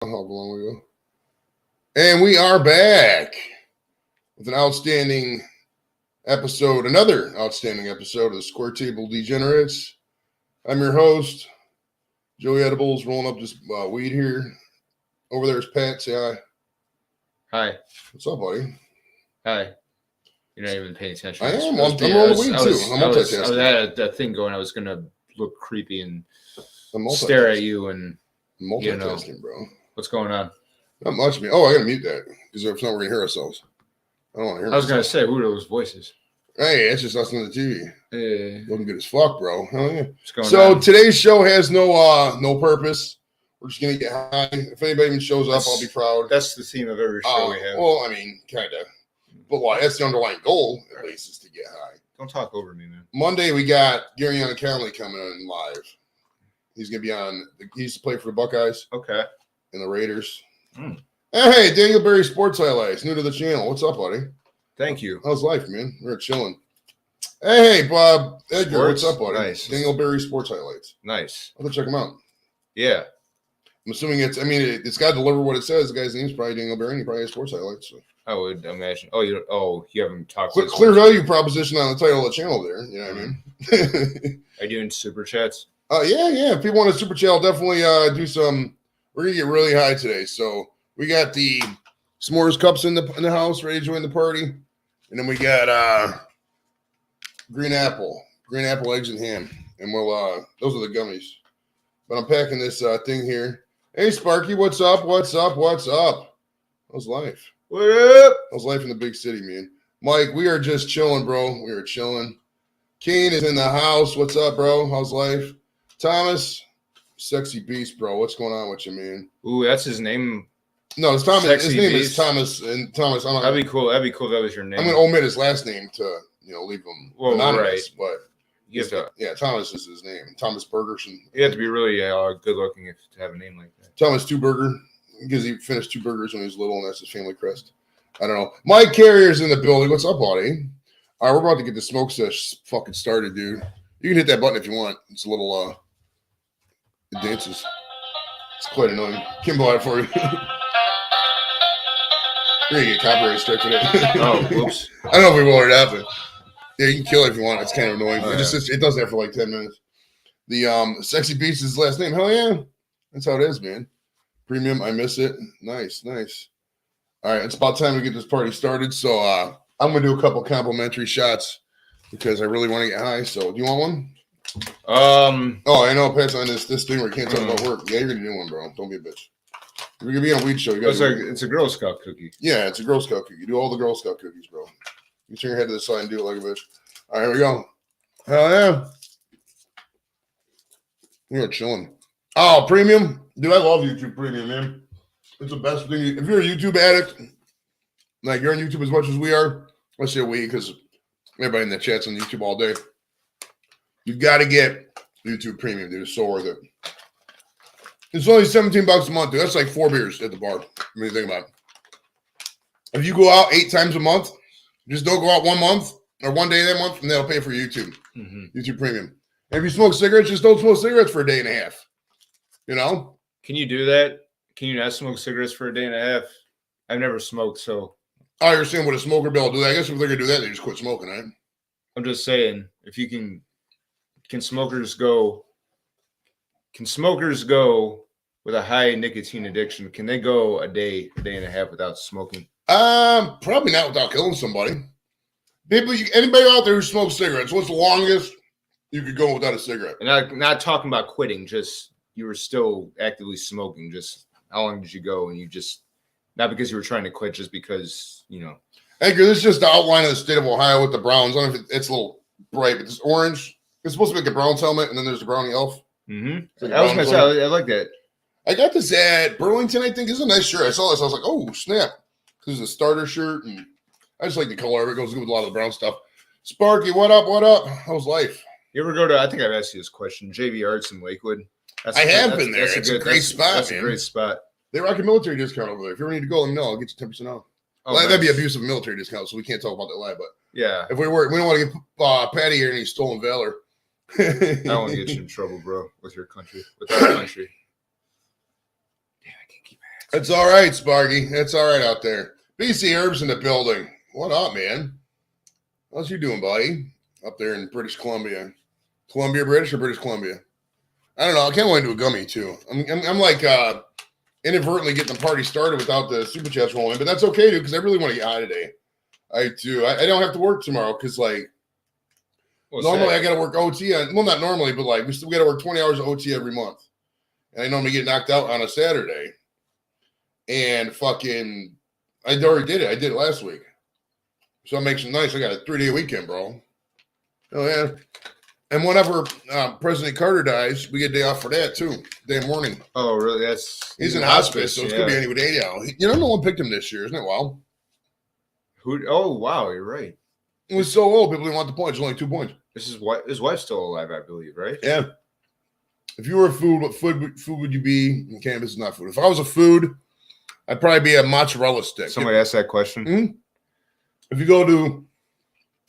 How long we go? And we are back with an outstanding episode, another outstanding episode of the Square Table Degenerates. I'm your host, Joey Edibles, rolling up this weed here. Over there is Pat. Say hi. Hi. What's up, buddy? Hi. You're not even paying attention. I am. I'm rolling weed too. I'm multitasking. I had that thing going. I was going to look creepy and stare at you and multitasking, bro. What's going on? Not much, man. Oh, I got to mute that because if not, we're going to hear ourselves. I don't want to hear I was going to say, who are those voices? Hey, it's just us on the TV. Hey. Looking good as fuck, bro. Hell yeah. So today's show has no purpose. We're just gonna get high. If anybody even shows up, I'll be proud. That's the theme of every show we have. Well, I mean, kind of. But that's the underlying goal, at least, is to get high. Don't talk over me, man. Monday, we got Gary Connolly coming on live. He's gonna be on. He used to play for the Buckeyes. Okay. And the Raiders. Hey, Daniel Berry Sports Highlights, new to the channel. What's up, buddy? Thank you. How's life, man? We're chilling. Hey, Bob Edgar, Sports? what's up, buddy? Nice. Daniel Berry Sports Highlights. Nice. I'll have to check him out. Yeah. I'm assuming it's got to deliver what it says. The guy's name's probably Daniel Berry, and he probably has Sports Highlights. So. I would imagine. You haven't talked. Clear value proposition on the title of the channel there. You know what I mean? Are you doing super chats? Yeah. If people want a super chat, I'll definitely do some. We're gonna get really high today. So we got the s'mores cups in the house, ready to join the party, and then we got green apple eggs and ham, and we'll those are the gummies. But I'm packing this thing here. Hey Sparky, what's up? How's life? What up? How's life in the big city, man? Mike, we are just chilling, bro. We are chilling. Kane is in the house. What's up, bro? How's life? Thomas, sexy beast, bro. What's going on with you, man? Ooh, that's his name. No, it's Thomas. Sexy his name beast. is Thomas. And Thomas, That'd be cool. That'd be cool if that was your name. I'm gonna omit his last name to leave him anonymous. Right. But you have to. Yeah, Thomas is his name. Thomas Bergerson. You have to be really good looking to have a name like that. Thomas Two Burger, because he finished Two Burgers when he was little, and that's his family crest. I don't know. Mike Carrier's in the building. What's up, buddy? All right, we're about to get the smoke sesh fucking started, dude. You can hit that button if you want. It's a little it dances. It's quite annoying. Kimbo out for you. You're gonna get copyright strike for that. Oh, whoops. I don't know if we will or not, but yeah, you can kill it if you want. It's kind of annoying. Oh, It does that for like 10 minutes. The sexy beast is his last name. Hell yeah. That's how it is, man. Premium, I miss it. Nice. All right, it's about time to get this party started. So I'm gonna do a couple complimentary shots because I really want to get high. So do you want one? Oh, I know. Pass on this thing where you can't talk about work. Yeah, you're gonna do one, bro. Don't be a bitch. If you're gonna be on a weed show, you gotta. It's a Girl Scout cookie. Yeah, it's a Girl Scout cookie. Do all the Girl Scout cookies, bro. You turn your head to the side and do it like a bitch. All right, here we go. Hell yeah. You're chilling. Oh, premium, dude. I love YouTube Premium, man. It's the best thing. If you're a YouTube addict, like you're on YouTube as much as we are, let's say we, because everybody in the chat's on YouTube all day. You've got to get YouTube Premium, dude. It's so worth it. It's only $17 a month, dude. That's like 4 beers at the bar. I mean, think about it. If you go out 8 times a month, just don't go out 1 month or 1 day that month, and they'll pay for YouTube. YouTube Premium. And if you smoke cigarettes, just don't smoke cigarettes for a day and a half. You know? Can you do that? Can you not smoke cigarettes for a day and a half? I've never smoked, so. I understand what a smoker bill do. I guess if they're going to do that, they just quit smoking, right? I'm just saying, if you can smokers go with a high nicotine addiction? Can they go a day and a half without smoking? Probably not without killing somebody. Anybody out there who smokes cigarettes, what's the longest you could go without a cigarette? And I'm not talking about quitting, just you were still actively smoking. Just how long did you go? And you just, not because you were trying to quit, just because, Edgar, this is just the outline of the state of Ohio with the Browns. I don't know if it's a little bright, but it's orange. It's supposed to be like a Browns helmet, and then there's the Brownie elf. Mm-hmm. I was going to say, I like that. I got this at Burlington, I think. It's a nice shirt. I saw this. I was like, oh, snap. This is a starter shirt, and I just like the color. It goes good with a lot of the brown stuff. Sparky, what up? How's life? You ever go to, I think I've asked you this question, JV Arts in Lakewood? I have been there. It's a great spot, That's a great spot. They rock a military discount over there. If you ever need to go, let me know. I'll get you 10% off. Oh, well, that'd be abusive military discount, so we can't talk about that live. But yeah, if we don't want to get Patty here and he's stolen valor. I don't want to get you in trouble, bro, with your country, with our country. Damn, I can't keep my It's all right, Sparky. It's all right out there. BC Herbs in the building. What up, man? How's you doing, buddy? Up there in British Columbia. Columbia, British or British Columbia? I don't know. I can't wait to do a gummy, too. I'm like inadvertently getting the party started without the super chats rolling, but that's okay, dude, because I really want to get high today. I do. I don't have to work tomorrow because, like, normally I got to work OT. Well, not normally, but, like, we still got to work 20 hours of OT every month. And I normally get knocked out on a Saturday. And fucking, I already did it. I did it last week. So it makes it nice. I got a 3-day weekend, bro. Oh, yeah. And whenever President Carter dies, we get a day off for that, too. Day morning. Oh, really? He's in hospice, so it's going to be any day now. You know, no one picked him this year. Isn't it wild? Who? Oh, wow. You're right. He was so old, people didn't want the points. Only 2 points. His wife's still alive, I believe, right? Yeah. If you were a food, what food would you be? Cannabis is not food. If I was a food, I'd probably be a mozzarella stick. Somebody asked that question. Mm-hmm. If you go to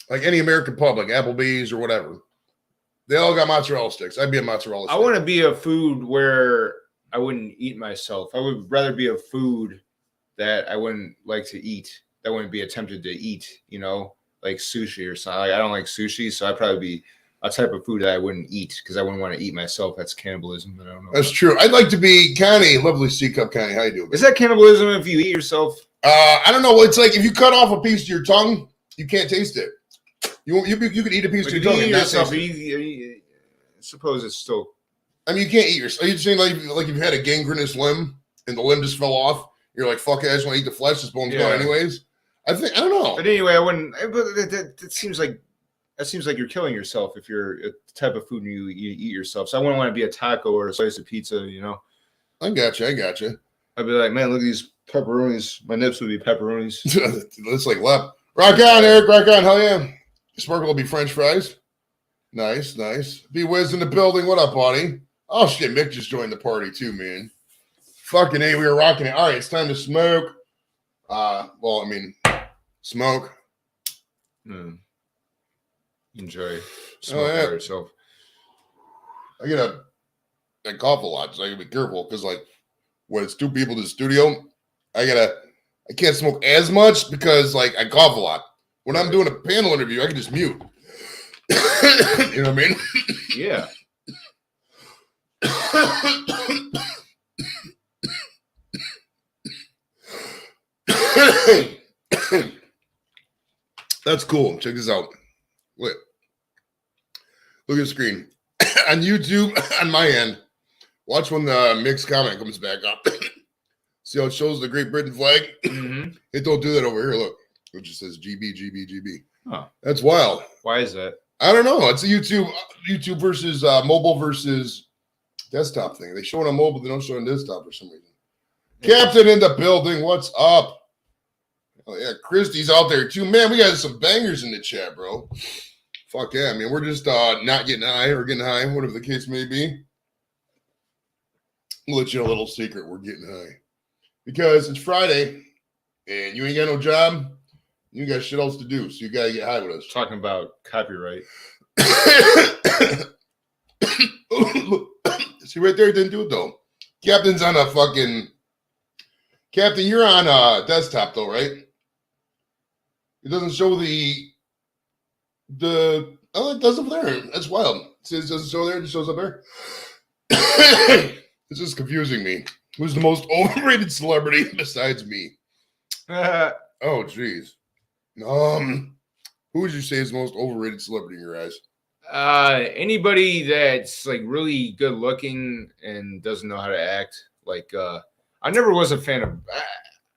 like any American pub, like Applebee's or whatever, they all got mozzarella sticks. I'd be a mozzarella stick. I want to be a food where I wouldn't eat myself. I would rather be a food that I wouldn't like to eat. That wouldn't be tempted to eat, you know, like sushi or something. Like, I don't like sushi, so I'd probably be a type of food that I wouldn't eat because I wouldn't want to eat myself. That's cannibalism. I don't know. That's true. I'd like to be Connie, lovely C Cup Connie. How you doing? Is that cannibalism if you eat yourself? I don't know. It's like if you cut off a piece of your tongue, you can't taste it. You could eat a piece of your tongue and not taste it. Suppose it's still. I mean, you can't eat yourself. Are you saying like if you had a gangrenous limb and the limb just fell off, you're like, fuck it, I just want to eat the flesh. This bone's gone anyways. I don't know. But anyway, I wouldn't. But that seems like you're killing yourself if you're a type of food you eat yourself. So I wouldn't want to be a taco or a slice of pizza. You know. I got you. I'd be like, man, look at these pepperonis. My nips would be pepperonis. It's like left. Rock on, Eric. Rock on. Hell yeah. Sparkle will be French fries. Nice. Be Wiz in the building. What up, buddy? Oh shit, Mick just joined the party too, man. Fucking A, we were rocking it. All right, it's time to smoke. Smoke. Enjoy. Smoke by yourself. I cough a lot, so I gotta be careful because like when it's 2 people in the studio, I can't smoke as much because like I cough a lot. When I'm doing a panel interview, I can just mute. You know what I mean? Yeah. That's cool. Check this out. Look at the screen. On YouTube, on my end, watch when the mixed comment comes back up. See how it shows the Great Britain flag? Mm-hmm. It don't do that over here. Look. It just says GB, GB, GB. Oh. That's wild. Why is that? I don't know. It's a YouTube versus mobile versus desktop thing. They show it on mobile, they don't show it on desktop for some reason. Captain in the building. What's up? Oh, yeah. Christy's out there too. Man, we got some bangers in the chat, bro. Fuck yeah. I mean, we're just not getting high or getting high, whatever the case may be. We'll let you know a little secret. We're getting high. Because it's Friday and you ain't got no job. You got shit else to do, so you got to get high with us. Talking about copyright. See right there, it didn't do it though. Captain's on a fucking. Captain, you're on a desktop though, right? It doesn't show the. Oh, it does up there. That's wild. It doesn't show there. It just shows up there. It's just confusing me. Who's the most overrated celebrity besides me? Oh, jeez. Who would you say is the most overrated celebrity in your eyes? Anybody that's like really good looking and doesn't know how to act. Like, I never was a fan of.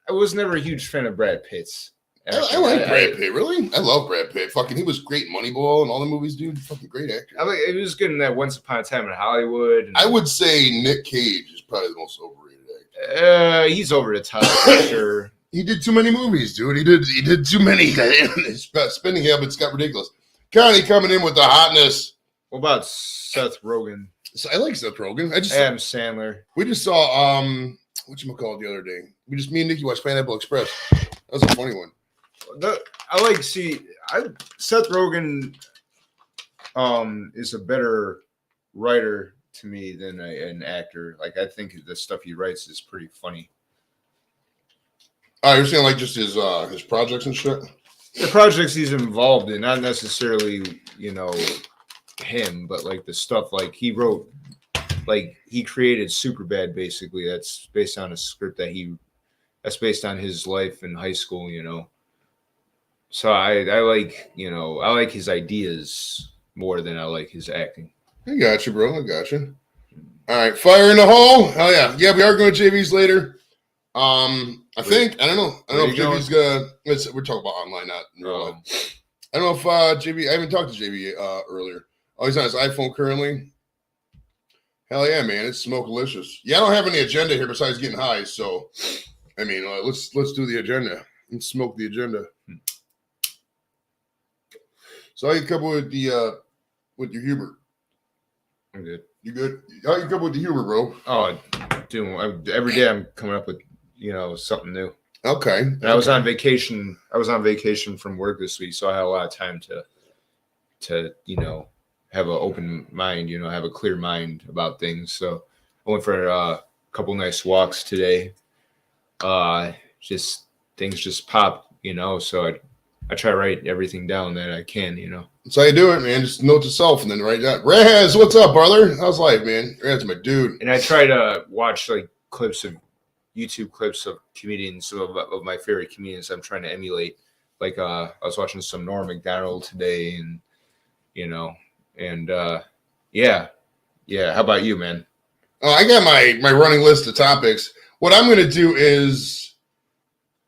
I was never a huge fan of Brad Pitt's. I like Brad Pitt. Really, I love Brad Pitt. Fucking, he was great in Moneyball and all the movies, dude. Fucking great actor. He was good in that Once Upon a Time in Hollywood. I would say Nick Cage is probably the most overrated actor. He's over the top for sure. He did too many movies, dude. He did too many. His spending habits got ridiculous. Connie coming in with the hotness. What about Seth Rogen? So I like Seth Rogen. Adam Sandler. We just saw whatchamacallit the other day. Me and Nikki watched Pineapple Express. That was a funny one. Seth Rogen is a better writer to me than an actor. Like, I think the stuff he writes is pretty funny. Oh, you're saying like just his projects and shit? The projects he's involved in, not necessarily, him, but like the stuff like he wrote, like he created Superbad basically. That's based on a script that's based on his life in high school, So I like, I like his ideas more than I like his acting. I got you, bro. I got you. All right, fire in the hole. Hell yeah. Yeah, we are going to JV's later. I don't know if JV's we're talking about online, not in real life. I don't know if JV, I haven't talked to JV earlier. Oh, he's on his iPhone currently. Hell yeah, man. It's smokelicious. Yeah, I don't have any agenda here besides getting high. So, I mean, let's do the agenda and smoke the agenda. So how you couple with your Hubert? I'm good. You good? How you couple with the Hubert, bro? Oh, dude, every day I'm coming up with, something new. Okay. And I was on vacation. I was on vacation from work this week, so I had a lot of time to have an open mind, have a clear mind about things. So I went for a couple nice walks today. Just things just pop, so I try to write everything down that I can, That's how you do it, man. Just note to self and then write that. Raz, what's up, brother? How's life, man? Raz's my dude. And I try to watch like YouTube clips of comedians, of my favorite comedians I'm trying to emulate. Like I was watching some Norm Macdonald today, and yeah. How about you, man? I got my running list of topics. What I'm going to do is,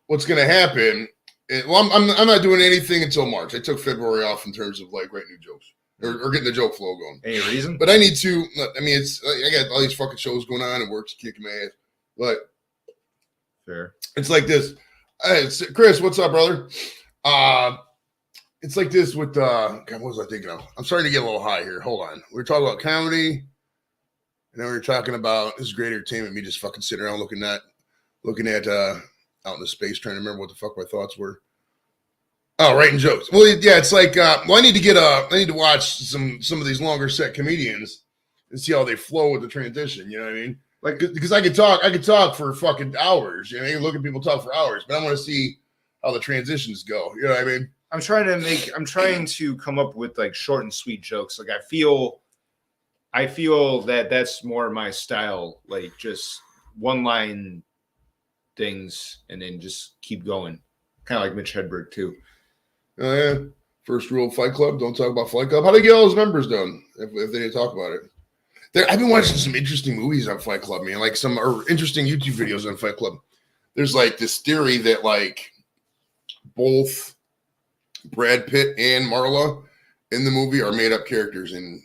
what's going to happen? I'm not doing anything until March. I took February off in terms of like writing new jokes or getting the joke flow going. Any reason? But I need to. I mean, I got all these fucking shows going on and work's kicking my ass. But fair. It's like this. Hey, Chris, what's up, brother? It's like this with God, what was I thinking of? I'm starting to get a little high here. Hold on. We were talking about comedy, and then we were talking about this great entertainment. Me just fucking sitting around looking at out in the space, trying to remember what the fuck my thoughts were. Oh, writing jokes. Well, yeah, it's like I need to watch some of these longer set comedians and see how they flow with the transition. You know what I mean? Like, because I could talk for fucking hours. You know, you look at people talk for hours, but I want to see how the transitions go. You know what I mean? I'm trying to come up with like short and sweet jokes. Like I feel that that's more my style. Like just one line things and then just keep going. Kind of like Mitch Hedberg too. Oh yeah. First rule of Fight Club: don't talk about Fight Club. How do they get all those members done if they didn't talk about it? I've been watching some interesting movies on Fight Club, man. Like some interesting YouTube videos on Fight Club. There's like this theory that like both Brad Pitt and Marla in the movie are made up characters in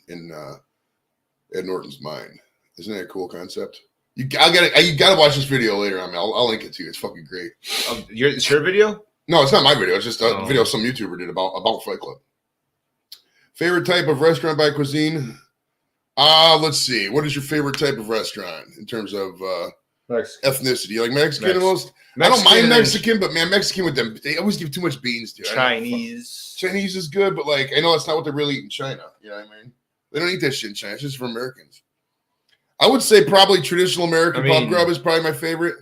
Ed Norton's mind. Isn't that a cool concept? You gotta watch this video later on. I'll link it to you. It's fucking great. It's your video? No, it's not my video. It's just a video some YouTuber did about Fight Club. Favorite type of restaurant by cuisine? Let's see. What is your favorite type of restaurant in terms of ethnicity? You like Mexican the most? I don't mind Mexican, but man, Mexican with them, they always give too much beans, dude. Chinese is good, but like I know it's not what they really eat in China. You know what I mean? They don't eat that shit in China. It's just for Americans. I would say probably traditional American pub grub is probably my favorite.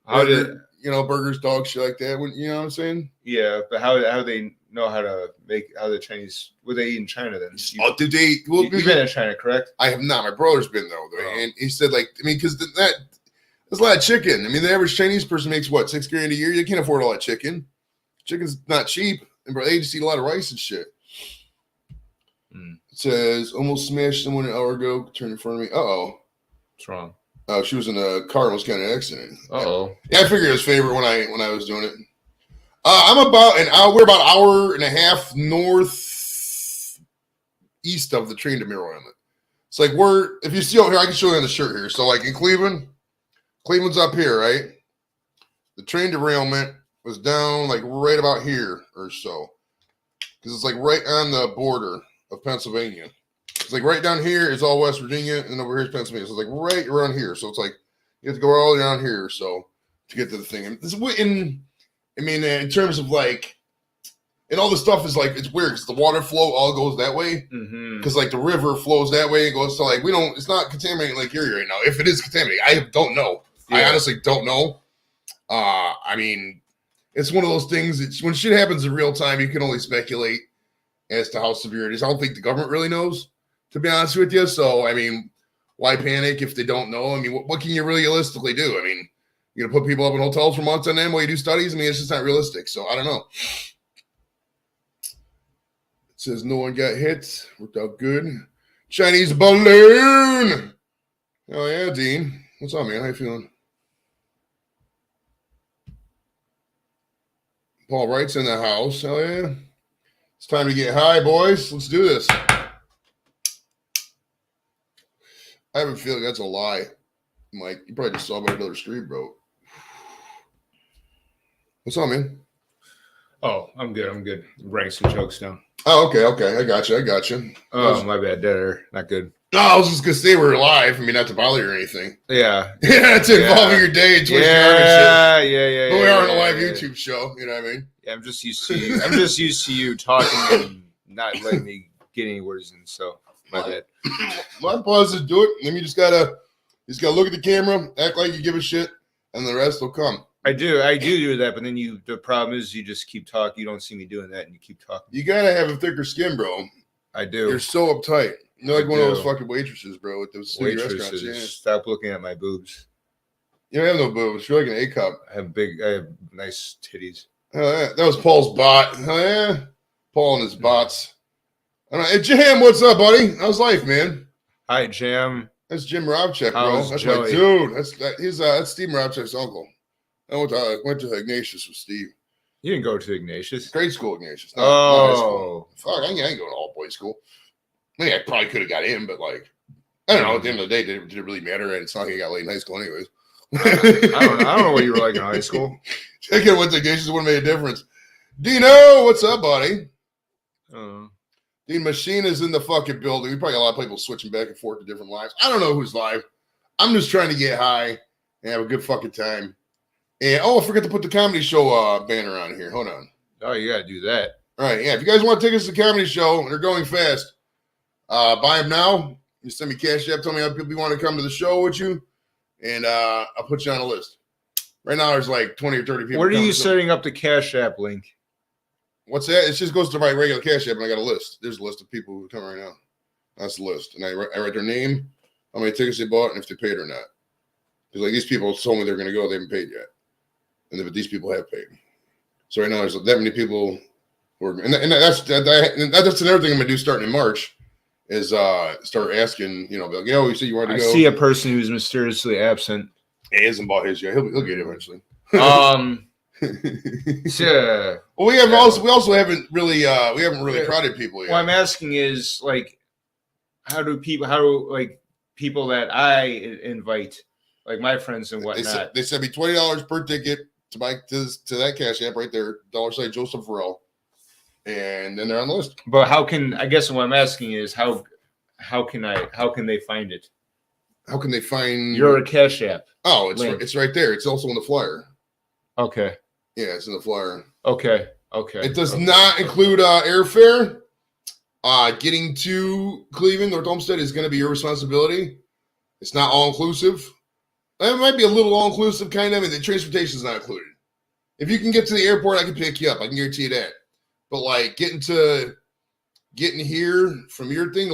Burgers, dogs, shit like that. You know what I'm saying? Yeah, but how they know how the Chinese, what they eat in China then? Did they? Well, you've been in China, correct? I have not. My brother's been though, and he said because there's a lot of chicken. I mean, the average Chinese person makes what, $6,000 a year? You can't afford all that chicken. Chicken's not cheap, and they just eat a lot of rice and shit. It says almost smashed someone an hour ago. Turned in front of me. What's wrong? She was in a car and almost got in an accident. Yeah, I figured it was favorite when I was doing it. I'm about an hour. We're about an hour and a half north east of the train to Miro Inlet. It's like if you see over here, I can show you on the shirt here. So like in Cleveland's up here, right? The train derailment was down like right about here or so, because it's like right on the border of Pennsylvania. It's like right down here is all West Virginia, and over here is Pennsylvania. So it's like right around here. So it's like you have to go all around here so to get to the thing. And this in terms of like, and all the stuff is like, it's weird because the water flow all goes that way. Because like the river flows that way and goes to like, it's not contaminating Lake Erie right now. If it is contaminating, I don't know. Yeah. I honestly don't know. I mean, it's one of those things. It's when shit happens in real time, you can only speculate as to how severe it is. I don't think the government really knows, to be honest with you. So, I mean, why panic if they don't know? I mean, what can you realistically do? I mean, you're going to put people up in hotels for months on end while you do studies? I mean, it's just not realistic. So, I don't know. It says no one got hit. Worked out good. Chinese balloon. Oh, yeah, Dean. What's up, man? How you feeling? Paul Wright's in the house. Hell yeah. It's time to get high, boys. Let's do this. I have a feeling that's a lie. Mike, you probably just saw by another stream, bro. What's up, man? Oh, I'm good. I'm writing some jokes down. Oh, okay. I got you. Oh, my bad. They're not good. No, I was just gonna say we're live. I mean, not to bother you or anything. Yeah. Yeah, it's involving your day and twisting your arm and shit. Yeah. But we are on a live YouTube show. You know what I mean? Yeah, I'm just used to you. I'm just used to you talking and not letting me get any words in. So my bad. My pause is do it. Then you just gotta look at the camera, act like you give a shit, and the rest will come. I do that, but then the problem is you just keep talking. You don't see me doing that, and you keep talking. You gotta have a thicker skin, bro. I do. You're so uptight. You're like one of those fucking waitresses, bro, with those restaurants. Yeah. Stop looking at my boobs. You don't have no boobs. You're like an A cup. I have nice titties. Oh, yeah. That was Paul's bot. Oh, yeah. Paul and his bots. All right. Hey, Jam, what's up, buddy? How's life, man? Hi, Jam. That's Jim Robchek, bro. How's That's Joey? my dude. That's Steve Robchek's uncle. I went to Ignatius with Steve. You didn't go to Ignatius. Grade school Ignatius. Not high school. Oh. Fuck, I ain't going to all boys school. I mean, I probably could have got in, but like, I don't know. At the end of the day, did it really matter? And it's not like I got late in high school, anyways. I don't know what you were like in high school. I could have went to Ignatius. Wouldn't have made a difference. Dino, what's up, buddy? The machine is in the fucking building. We probably got a lot of people switching back and forth to different lives. I don't know who's live. I'm just trying to get high and have a good fucking time. And I forgot to put the comedy show banner on here. Hold on. Oh, you gotta do that. All right, yeah. If you guys want tickets to the comedy show and they're going fast, buy them now. You send me cash app. Tell me how people you want to come to the show with you, and I'll put you on a list. Right now, there's like 20 or 30 people. Where are you setting up the Cash App link? What's that? It just goes to my regular cash app, and I got a list. There's a list of people who come right now. That's the list, and I write their name, how many tickets they bought, and if they paid or not. Because like these people told me they're going to go, they haven't paid yet, but these people have paid. So right now, there's that many people who are, and that's another thing I'm going to do starting in March. Is start asking, like, you said you wanted to go. I see a person who's mysteriously absent. He hasn't bought his yet. He'll get it eventually. Yeah. Well, we also haven't really crowded people yet. What I'm asking is like, how do people that I invite, like my friends and whatnot, they sent me $20 per ticket to buy to that cash app right there, $sign Joseph Farrell. And then they're on the list. But I guess what I'm asking is how can they find it? How can they find your Cash App? Oh, it's right there. It's also in the flyer. Okay. Yeah, it's in the flyer. Okay. It does not include airfare. Getting to Cleveland, North Olmsted is going to be your responsibility. It's not all inclusive. It might be a little all inclusive, kind of. And the transportation is not included. If you can get to the airport, I can pick you up. I can guarantee you that. But like getting here from your thing,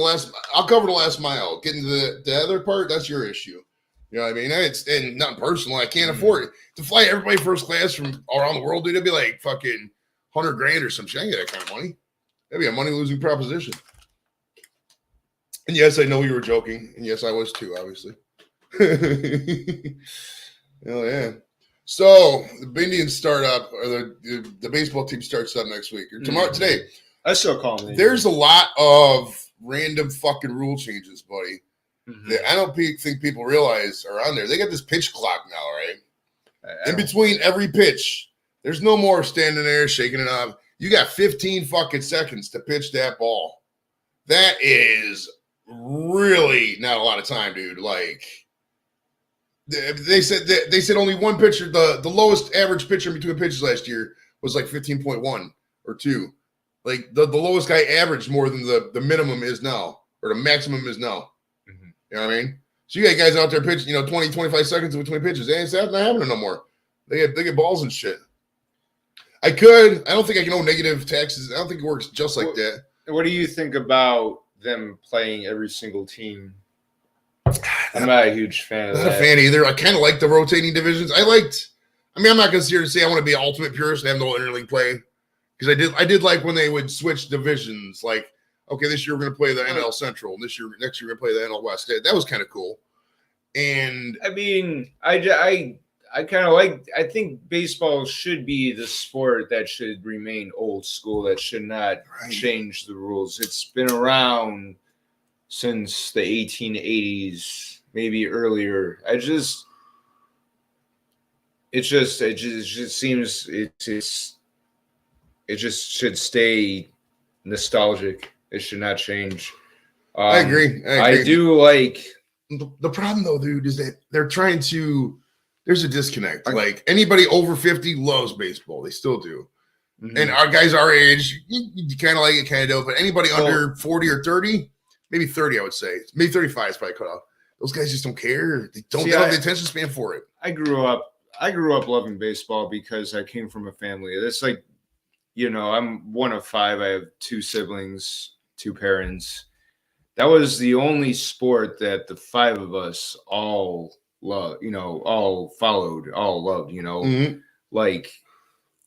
I'll cover the last mile. Getting to the other part, that's your issue. You know what I mean? And not personal. I can't afford it to fly everybody first class from around the world. Dude, it'd be like fucking $100,000 or some shit. I ain't get that kind of money. That'd be a money losing proposition. And yes, I know you were joking, and yes, I was too. Obviously. Hell yeah. So the Indians start up, or the baseball team starts up next week or tomorrow. Today, I still call them. There's a lot of random fucking rule changes, buddy. That I don't think people realize are on there. They got this pitch clock now, right? In between every pitch, there's no more standing there shaking it off. You got 15 fucking seconds to pitch that ball. That is really not a lot of time, dude. Like. They said only one pitcher, the lowest average pitcher between pitches last year was like 15.1 or 2. Like the lowest guy averaged more than the minimum is now, or the maximum is now. You know what I mean? So you got guys out there pitching, 20, 25 seconds between pitches. It's not happening no more. They get balls and shit. I could. I don't think I can owe negative taxes. I don't think it works just like that. What do you think about them playing every single team? I'm not a huge fan of Not that. a fan either. I kind of like the rotating divisions. I'm not going to sit here and say I want to be an ultimate purist and have no interleague play, because I did like when they would switch divisions. Like, okay, this year we're going to play the NL Central, and next year we're going to play the NL West. That was kind of cool. And I mean, I kind of like. I think baseball should be the sport that should remain old school. That should not change the rules. It's been around since the 1880s, maybe earlier. It just seems it just should stay nostalgic. It should not change. I agree. I do like. The problem, though, dude, is that they're trying to. There's a disconnect. Like, anybody over 50 loves baseball. They still do. Mm-hmm. And our guys our age, you kind of like it, kind of don't. But anybody under 40 or 30, maybe 30, I would say. Maybe 35 is probably cut off. Those guys just don't care. They don't have the attention span for it. I grew up loving baseball because I came from a family. It's like, I'm one of 5. I have 2 siblings, 2 parents. That was the only sport that the 5 of us all loved, all followed, all loved, Mm-hmm. Like,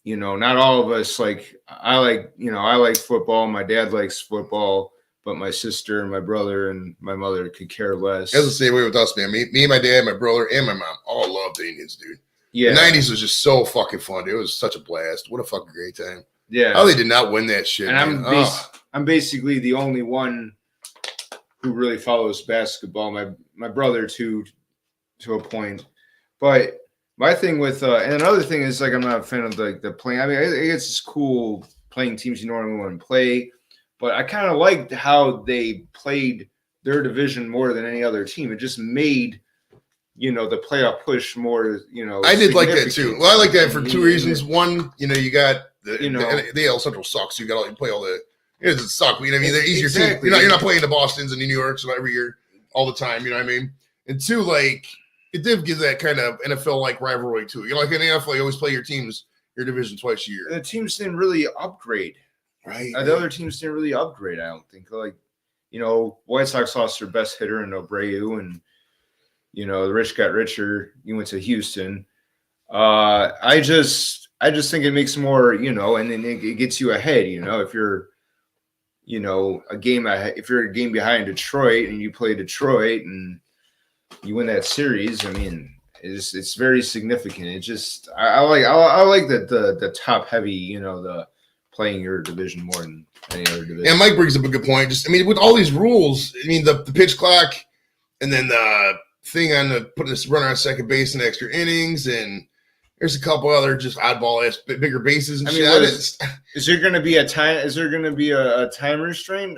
not all of us, like, I like football. My dad likes football, but my sister and my brother and my mother could care less. That's the same way with us, man. Me, my dad, my brother, and my mom all loved the Indians, dude. Yeah. The 90s was just so fucking fun, dude. It was such a blast. What a fucking great time. Yeah. How they did not win that shit, and I'm basically the only one who really follows basketball. My brother to a point, but my thing with and another thing is, like, I'm not a fan of the playing. I mean, it's just cool playing teams you normally want to play, but I kind of liked how they played their division more than any other team. It just made the playoff push more. I did like that too. Well, I like that for 2 reasons. One, you got the AL Central sucks. You play all the. It doesn't suck. You know what I mean? They're easier exactly. team. You're not playing the Bostons and the New Yorks every year, all the time. You know what I mean? And 2, like, it did give that kind of NFL-like rivalry too. Like in the NFL, you always play your division twice a year. And the teams didn't really upgrade, right? The other teams didn't really upgrade. I don't think. Like, White Sox lost their best hitter in Abreu, and the rich got richer. You went to Houston. I just think it makes more, and then it gets you ahead. If you're a game ahead, if you're a game behind Detroit and you play Detroit and you win that series, I mean, it's very significant. It just I like that the top heavy, the playing your division more than any other division. And Mike brings up a good point. Just, I mean, with all these rules, I mean, the pitch clock, and then the thing on putting this runner on second base in extra innings, and there's a couple other just oddball ass bigger bases and shit. Is there going to be a time? Is there going to be a time restraint?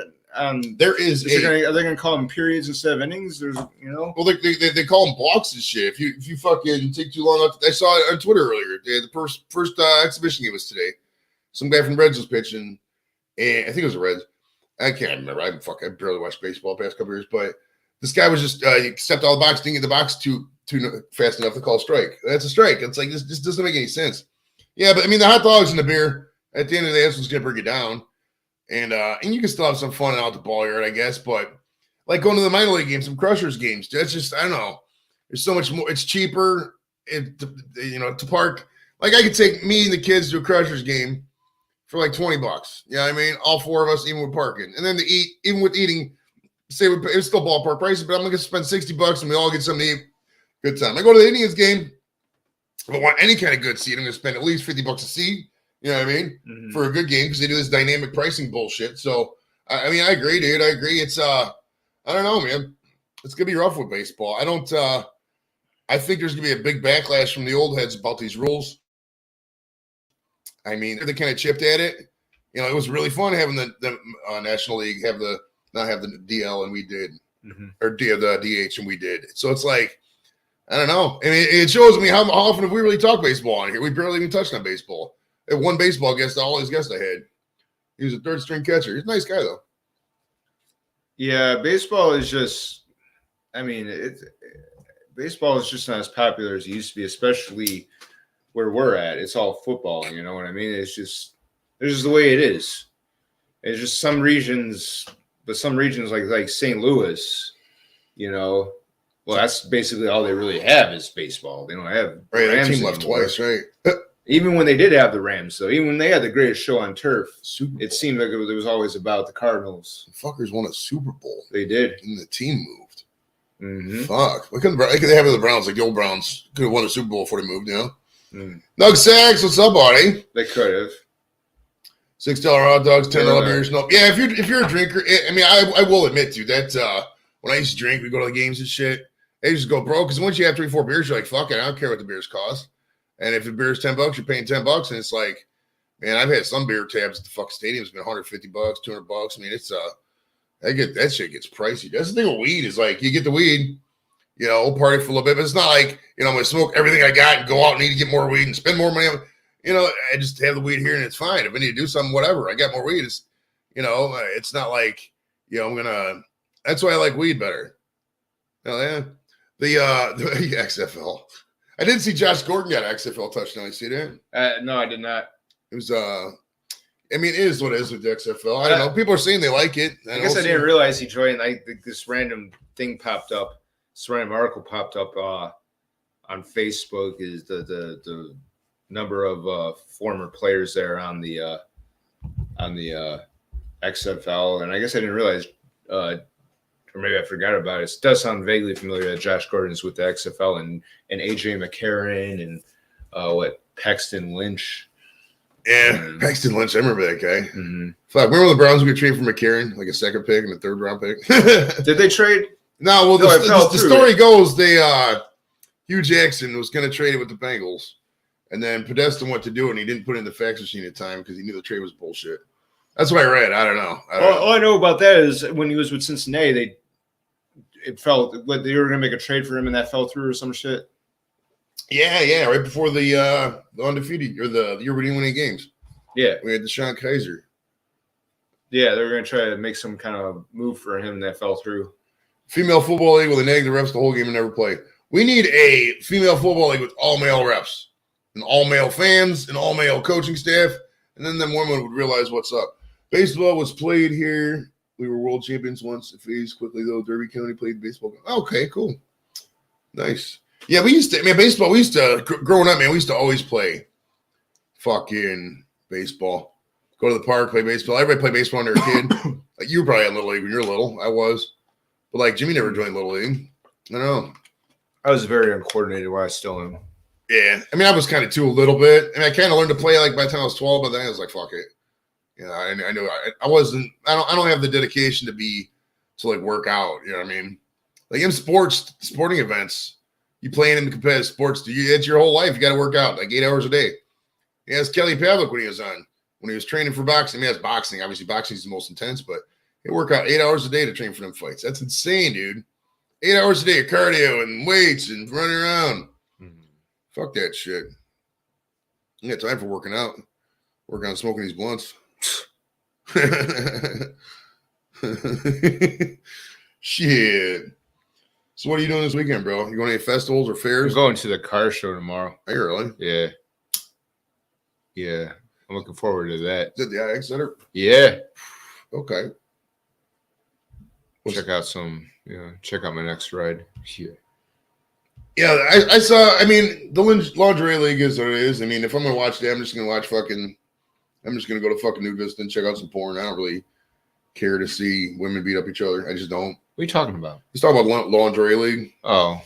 There is. Are they going to call them periods instead of innings? Well, they call them blocks and shit. If you fucking take too long, I saw it on Twitter earlier. The first exhibition game was today. Some guy from Reds was pitching, and I think it was the Reds. I can't remember. I barely watched baseball the past couple years, but this guy was just stepped out of the box, didn't get the box too fast enough to call a strike. That's a strike. It's like this doesn't make any sense. Yeah, but I mean, the hot dogs and the beer at the end of the day, that's what's gonna bring it down. And you can still have some fun out the ball yard, I guess. But like going to the minor league games, some Crushers games, that's just, I don't know. There's so much more. It's cheaper, to park. Like, I could take me and the kids to a Crushers game for like $20. You know what I mean? All 4 of us, even with parking, and then to eat, even with eating. Say it's still ballpark prices, but I'm gonna spend $60 and we all get something to eat. Good time. I go to the Indians game. If I want any kind of good seat, I'm gonna spend at least $50 a seat. You know what I mean? Mm-hmm. For a good game, because they do this dynamic pricing bullshit. So I mean, I agree, dude. I agree. It's I don't know, man. It's gonna be rough with baseball. I think there's gonna be a big backlash from the old heads about these rules. I mean, they kind of chipped at it. It was really fun having the National League not have the DL, and we did, or the DH, and we did. So it's like, I don't know. I mean, it shows me how often have we really talked baseball on here. We barely even touched on baseball. That one baseball guest, all his guests I had. He was a third string catcher. He's a nice guy, though. Yeah, baseball is just, I mean, baseball is just not as popular as it used to be, especially where we're at. It's all football. You know what I mean? It's just the way it is. It's just some regions, but some regions like St. Louis, you know, well, that's basically all they really have is baseball. They don't have Right, that Rams team left anymore. twice, right? Even when they did have the Rams, though, even when they had the greatest show on turf, Super Bowl. it seemed like it was always about the Cardinals. The fuckers won a Super Bowl, They did. and the team moved. Mm-hmm. Fuck. Why couldn't they have the Browns, like the old Browns? Could have won the Super Bowl before they moved, you know? Mm. Doug Sachs, what's up, buddy? They could have. $6 hot dogs, $10 Yeah. beers. No, yeah. If you're a drinker, I mean, I will admit to you that when I used to drink, we go to the games and shit. I used to go broke because once you have 3-4 beers, you're like, fuck it, I don't care what the beers cost. And if the beer's $10, you're paying $10, and it's like, man, I've had some beer tabs at the fuck stadium's been $150, $200. I mean, it's that shit gets pricey. That's the thing with weed is like you get the weed, you know, party for a little bit, but it's not like, you know, I'm gonna smoke everything I got and go out and need to get more weed and spend more money on. You know, I just have the weed here and it's fine. If I need to do something, whatever, I got more weed. It's, you know, it's not like, you know, that's why I like weed better. Oh yeah, the XFL. I didn't see Josh Gordon got an XFL touchdown. You see that? No, I did not. It was I mean, it is what it is with the XFL. I don't know. People are saying they like it. I guess I didn't realize he joined. This random thing popped up. This random article popped up on Facebook. Is the number of former players there on the XFL, and I guess I didn't realize, or maybe I forgot about it. It does sound vaguely familiar that Josh Gordon is with the XFL and AJ McCarron and Paxton Lynch. Yeah, Paxton Lynch. I remember that guy. Mm-hmm. Fuck, remember the Browns would get traded for McCarron, like a second pick and a third round pick? Did they trade? No, well, No, the story goes Hugh Jackson was going to trade it with the Bengals, and then Podesta went to do it, and he didn't put it in the fax machine in time because he knew the trade was bullshit. That's what I read. I don't know. All I know about that is when he was with Cincinnati, it felt like they were going to make a trade for him, and that fell through or some shit. Yeah, right before the undefeated or the year we didn't win any games. Yeah, we had DeShone Kizer. Yeah, they were going to try to make some kind of move for him that fell through. Female football league where they nag the refs the whole game and never play. We need a female football league with all male refs and all male fans and all male coaching staff, and then them women would realize what's up. Baseball was played here. We were world champions once. It fades quickly though. Derby County played baseball. Okay, cool, nice. Yeah, we used to. Man, baseball. We used to growing up. Man, we used to always play fucking baseball. Go to the park, play baseball. Everybody played baseball when they were a kid. Like you were probably in Little League when you were little. I was. But like Jimmy never joined Little League. I don't know. I was very uncoordinated while I still am. Yeah. I mean, I was kind of too a little bit. I mean, I kind of learned to play like by the time I was 12, but then I was like, fuck it. You know, I knew I wasn't, I don't have the dedication to like work out. You know what I mean? Like in sporting events, you playing in competitive sports, it's your whole life. You got to work out like 8 hours a day. He asked Kelly Pavlik when he was training for boxing. I mean, that's boxing. Obviously, boxing is the most intense, but he work out 8 hours a day to train for them fights. That's insane, dude. 8 hours a day of cardio and weights and running around. Mm-hmm. Fuck that shit. You got time for working out. Working on smoking these blunts. Shit. So what are you doing this weekend, bro? You going to any festivals or fairs? I'm going to the car show tomorrow. Are you really? Yeah. Yeah. I'm looking forward to that. Is it the IX Center? Yeah. Okay. Check out my next ride. Yeah. Yeah, I saw, I mean, the lingerie league is what it is. I mean, if I'm going to watch that, I'm just going to go to fucking New Vista and check out some porn. I don't really care to see women beat up each other. I just don't. What are you talking about? He's talking about lingerie league. Oh.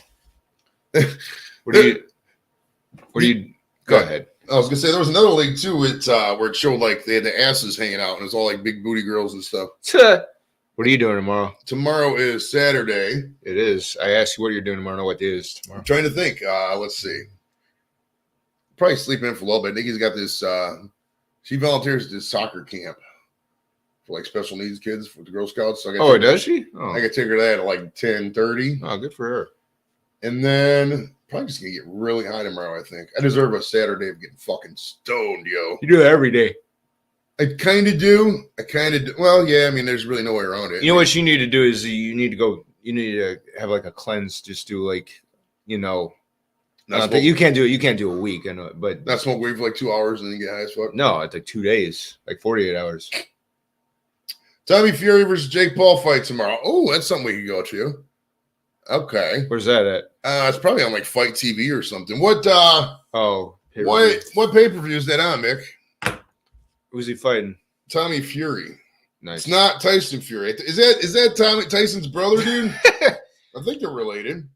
What do you go ahead. I was gonna say there was another league too. Where it showed like they had the asses hanging out and it was all like big booty girls and stuff. What are you doing tomorrow? Tomorrow is Saturday. It is. I asked you what you're doing tomorrow. I know what day it is tomorrow. I'm trying to think. Let's see. Probably sleeping in for a little bit. Nikki's got this. She volunteers at this soccer camp for like special needs kids for the Girl Scouts. So does she? Oh. I could take her to that at like 10:30. Oh, good for her. And then probably just gonna get really high tomorrow. I think I deserve a Saturday of getting fucking stoned, yo. You do that every day. I kind of do. Well, yeah. I mean, there's really no way around it. You know what you need to do is you need to have like a cleanse. Just do like, You can't do it. You can't do a week, I know, but not smoke weed for like 2 hours and then get high as fuck. no, it's like 2 days, like 48 hours. Tommy Fury versus Jake Paul fight tomorrow. Oh, that's something we can go to. Okay. Where's that at? It's probably on like Fight TV or something. What Pay-per-view. pay-per-view is that on, Mick? Who's he fighting? Tommy Fury. Nice. It's not Tyson Fury. Is that Tommy Tyson's brother, dude? I think they're related.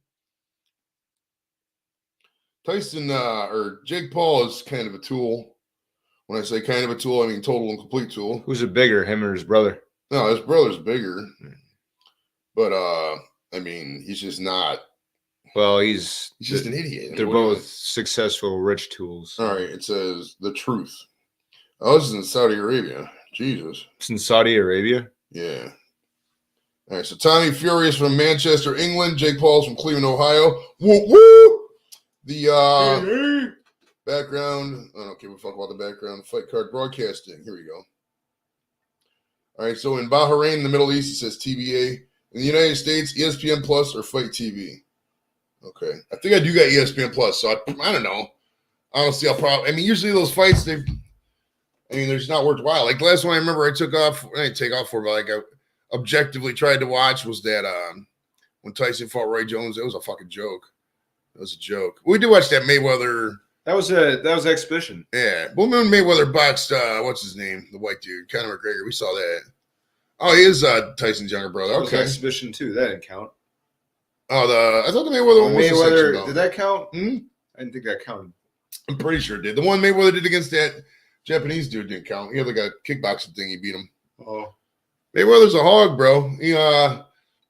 Tyson or Jake Paul is kind of a tool. When I say kind of a tool, I mean total and complete tool. Who's it bigger, him or his brother? No, his brother's bigger. But I mean, he's just not. Well, he's just an idiot. They're both successful, rich tools. All right, it says the truth. Oh, this is in Saudi Arabia. Jesus. It's in Saudi Arabia? Yeah. All right, so Tommy Fury is from Manchester, England. Jake Paul's from Cleveland, Ohio. Woo woo! The background. I don't give a fuck about the background. Fight card broadcasting. Here we go. All right, so in Bahrain, in the Middle East, it says TBA. In the United States, ESPN Plus or Fight TV. Okay. I think I do got ESPN Plus, so I don't know. Honestly, I'll probably. I mean, usually those fights, they're just not worthwhile. Like the last one I remember I didn't take off for, but like I objectively tried to watch was that when Tyson fought Roy Jones. It was a fucking joke. It was a joke. We did watch that Mayweather. That was an exhibition. Yeah. Well, when Mayweather boxed, what's his name? The white dude, Conor McGregor. We saw that. Oh, he is Tyson's younger brother. That was okay. an exhibition too. That didn't count. Oh, I thought the Mayweather one was Mayweather. Did that count? Hmm? I didn't think that counted. I'm pretty sure it did. The one Mayweather did against that Japanese dude didn't count. He had like a kickboxing thing. He beat him. Oh. Mayweather's a hog, bro.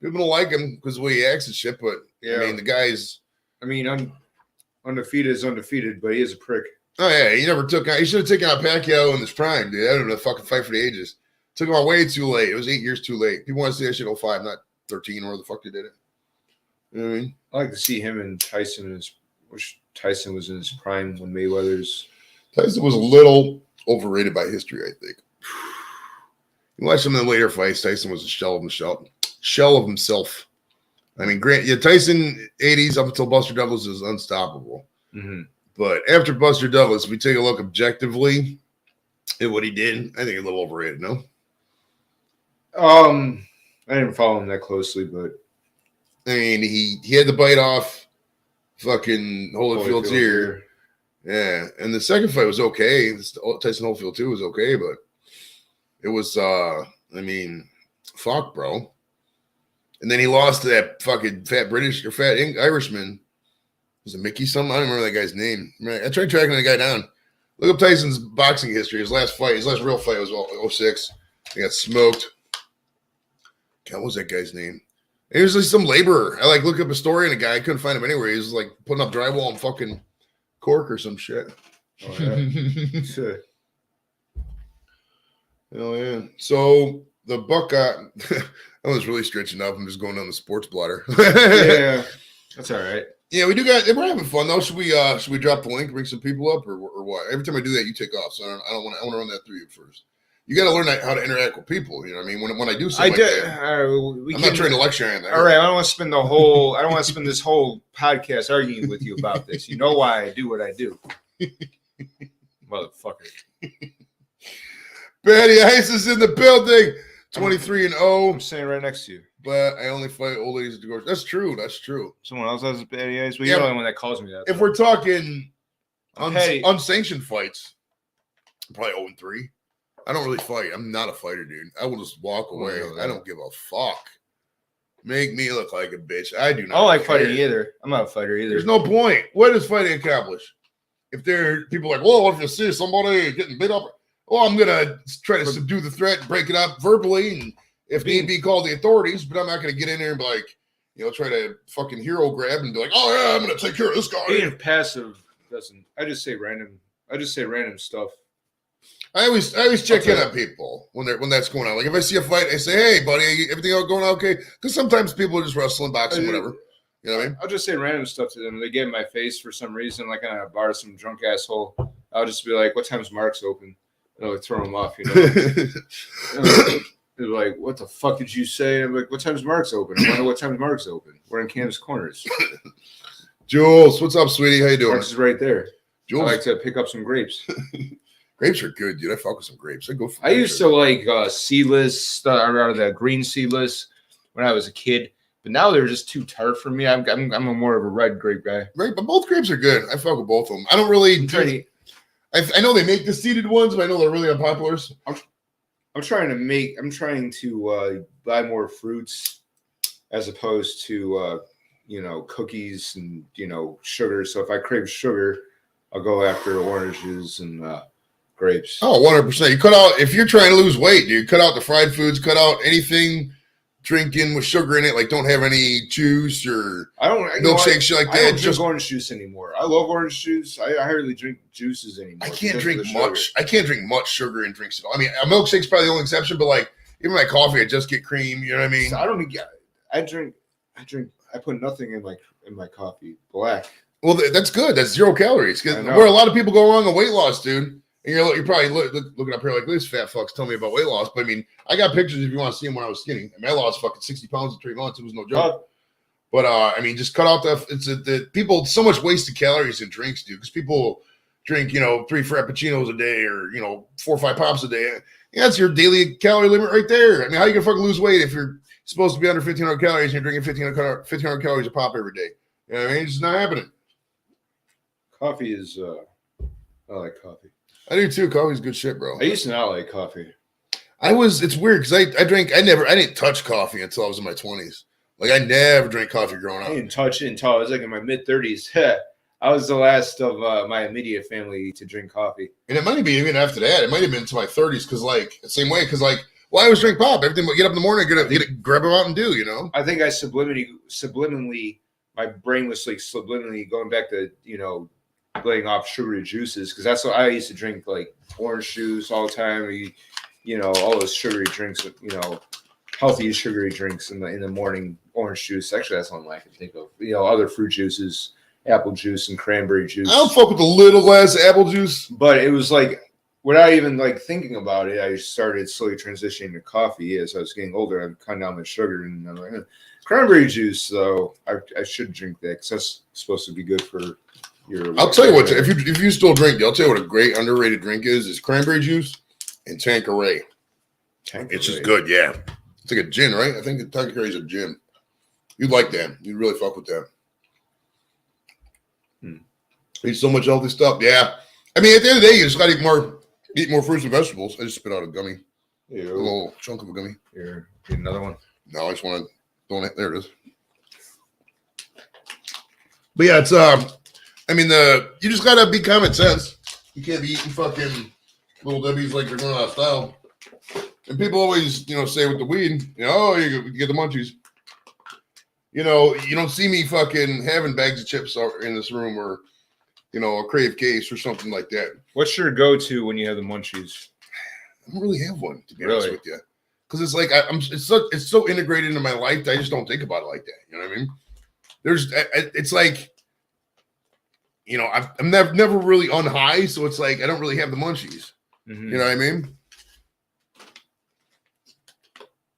People don't like him because of the way he acts and shit, but yeah. I mean, the guy's. I mean, undefeated is undefeated, but he is a prick. Oh yeah, he should have taken out Pacquiao in his prime, dude. That would have been a fucking fight for the ages. Took him out way too late. It was 8 years too late. People want to see that shit 05, not 13, or where the fuck they did it. You know what I mean? I like to see him and Tyson. Which Tyson was in his prime when Mayweather's. Tyson was a little overrated by history, I think. You watch some of the later fights, Tyson was a shell of himself. I mean, Tyson 80s up until Buster Douglas is unstoppable. Mm-hmm. But after Buster Douglas, if we take a look objectively at what he did, I think he's a little overrated, no? I didn't follow him that closely, but I mean, he had the bite off fucking Holyfield's ear. Yeah, and the second fight was okay. Tyson Holyfield too was okay, but it was I mean, fuck, bro. And then he lost to that fucking fat Irishman. Was it Mickey something? I don't remember that guy's name. I tried tracking the guy down. Look up Tyson's boxing history. His last real fight was 06. He got smoked. God, what was that guy's name? He was like some laborer. I looked up a story and a guy, I couldn't find him anywhere. He was like putting up drywall in fucking Cork or some shit. Oh, yeah. Sure. Hell yeah. So the buck got I was really stretching up. I'm just going down the sports blotter. Yeah. That's all right. Yeah, we do got. We're having fun though. Should we drop the link, bring some people up, or what? Every time I do that, you take off. So I want to run that through you first. You got to learn how to interact with people. You know what I mean? When I do something I'm not trying to lecture on that. All right, I don't want to spend this whole podcast arguing with you about this. You know why I do what I do, motherfucker. Batty Ice is in the building. 23-0. I'm sitting right next to you. But I only fight old ladies at the grocery. That's true. Someone else has Batty Ice. Well, you're the only one that calls me that. If we're talking unsanctioned fights, I'm probably 0-3. I don't really fight. I'm not a fighter, dude. I will just walk away. I don't give a fuck. Make me look like a bitch. I do not. I don't like fighting either. I'm not a fighter either. There's no point. What does fighting accomplish? If there are people like, well, if you see somebody getting beat up, well, I'm gonna try to subdue the threat, break it up verbally, and if need be, call the authorities. But I'm not gonna get in there and be like, try to fucking hero grab and be like, oh yeah, I'm gonna take care of this guy. Being passive doesn't. I just say random stuff. I always check in on people when that's going on. Like if I see a fight, I say, "Hey, buddy, everything going okay?" Because sometimes people are just wrestling, boxing, whatever. You know what I mean? I'll just say random stuff to them. They get in my face for some reason, like on a bar, some drunk asshole. I'll just be like, "What time's Mark's open?" And I'll throw them off. They're like, "What the fuck did you say?" I'm like, "What time's Mark's open?" I wonder what time's Mark's open. We're in Cam's Corners. Jules, what's up, sweetie? How you doing? Mark's is right there. Jules, I like to pick up some grapes. grapes are good, dude. I fuck with some grapes. I used to like seedless, out of the green seedless when I was a kid, but now they're just too tart for me. I'm a more of a red grape guy. Right, but both grapes are good. I fuck with both of them. I don't really. I know they make the seeded ones, but I know they're really unpopular. I'm trying to buy more fruits as opposed to cookies and sugar. So if I crave sugar, I'll go after oranges and grapes. Oh, 100%. You cut out, if you're trying to lose weight, you cut out the fried foods, cut out anything drinking with sugar in it, like don't have any juice or milkshake, shit like that. I don't drink orange juice anymore. I love orange juice. I hardly drink juices anymore. I can't drink much. I can't drink much sugar in drinks at all. I mean, a milkshake's probably the only exception, but like even my coffee, I just get cream. You know what I mean? So I don't get. I drink. I put nothing in my coffee. Black. Well, that's good. That's 0 calories. Where a lot of people go wrong on weight loss, dude. And you're probably looking up here like this fat fucks tell me about weight loss. But I mean, I got pictures if you want to see them when I was skinny. I mean, I lost fucking 60 pounds in 3 months. It was no joke. But I mean, just cut out the people. So much wasted calories in drinks, dude. Because people drink 3 frappuccinos a day or 4 or 5 pops a day. Yeah, that's your daily calorie limit right there. I mean, how you gonna fucking lose weight if you're supposed to be under 1,500 calories and you're drinking 1,500 calories a pop every day? You know what I mean? It's just not happening. Coffee is. I like coffee. I do too. Coffee's good shit, bro. I used to not like coffee. It's weird because I didn't touch coffee until I was in my 20s. Like I never drank coffee growing up. I didn't touch it until I was like in my mid-30s. I was the last of my immediate family to drink coffee. And it might be even after that. It might have been into my 30s because like the same way because like I always drink pop. Everything get up in the morning, grab them out and do, I think I subliminally my brain was like subliminally going back to, laying off sugary juices because that's what I used to drink, like orange juice all the time. All those sugary drinks, healthy sugary drinks in the morning. Orange juice, actually, that's one I can think of. Other fruit juices, apple juice and cranberry juice. I don't fuck with a little glass of apple juice, but it was like without even like thinking about it, I started slowly transitioning to coffee as I was getting older. I'm cutting down my sugar and I'm like, cranberry juice, though. I should drink that because that's supposed to be good for. I'll tell you what, if you still drink, I'll tell you what a great underrated drink is cranberry juice and Tanqueray. It's just good, yeah. It's like a gin, right? I think Tanqueray is a gin. You'd like that. You'd really fuck with that. Eat so much healthy stuff, yeah. I mean, at the end of the day, you just got to eat more fruits and vegetables. I just spit out a gummy. Ew. A little chunk of a gummy. Here, get another one. No, I just want to. There it is. But yeah, it's you just gotta be common sense. You can't be eating fucking Little Debbie's like you're going out of style. And people always, say with the weed, you get the munchies. You don't see me fucking having bags of chips in this room or, a Crave case or something like that. What's your go-to when you have the munchies? I don't really have one, to be honest with you. Because it's like it's so integrated into my life that I just don't think about it like that. You know what I mean? It's like. I'm never really on high, so it's like I don't really have the munchies. Mm-hmm. You know what I mean?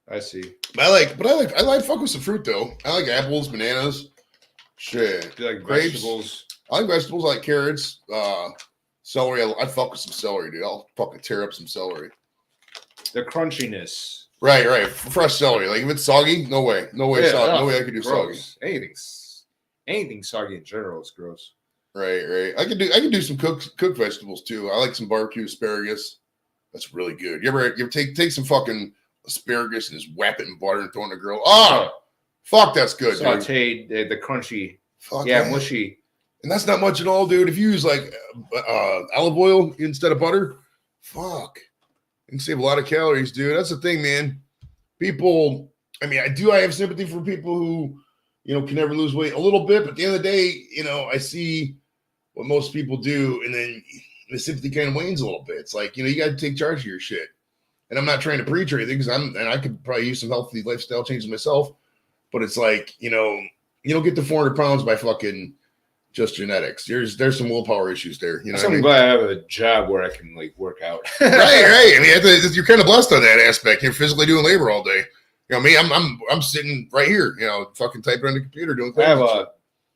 I see. I like fuck with some fruit though. I like apples, bananas, shit. Do you like grapes? Vegetables? I like vegetables. I like carrots, celery. I fuck with some celery, dude. I'll fucking tear up some celery. The crunchiness. Right. Fresh celery. Like if it's soggy, no way. No way I could do gross. Soggy. Anything soggy in general is gross. Right. I can do some cooked vegetables too. I like some barbecue asparagus. That's really good. You ever take some fucking asparagus and just whap it in butter and throw it in a grill? Oh, fuck, that's good. Sauteed, the crunchy. Fuck yeah, mushy. And that's not much at all, dude. If you use like olive oil instead of butter, fuck, you can save a lot of calories, dude. That's the thing, man. People, I have sympathy for people who, can never lose weight a little bit, but at the end of the day, I see what most people do, and then the sympathy kind of wanes a little bit. It's like, you got to take charge of your shit. And I'm not trying to preach or anything and I could probably use some healthy lifestyle changes myself, but it's like, you don't get to 400 pounds by fucking just genetics. There's some willpower issues there. I'm glad I have a job where I can like work out. right. You're kind of blessed on that aspect. You're physically doing labor all day. Me, I'm sitting right here, fucking typing on the computer doing things.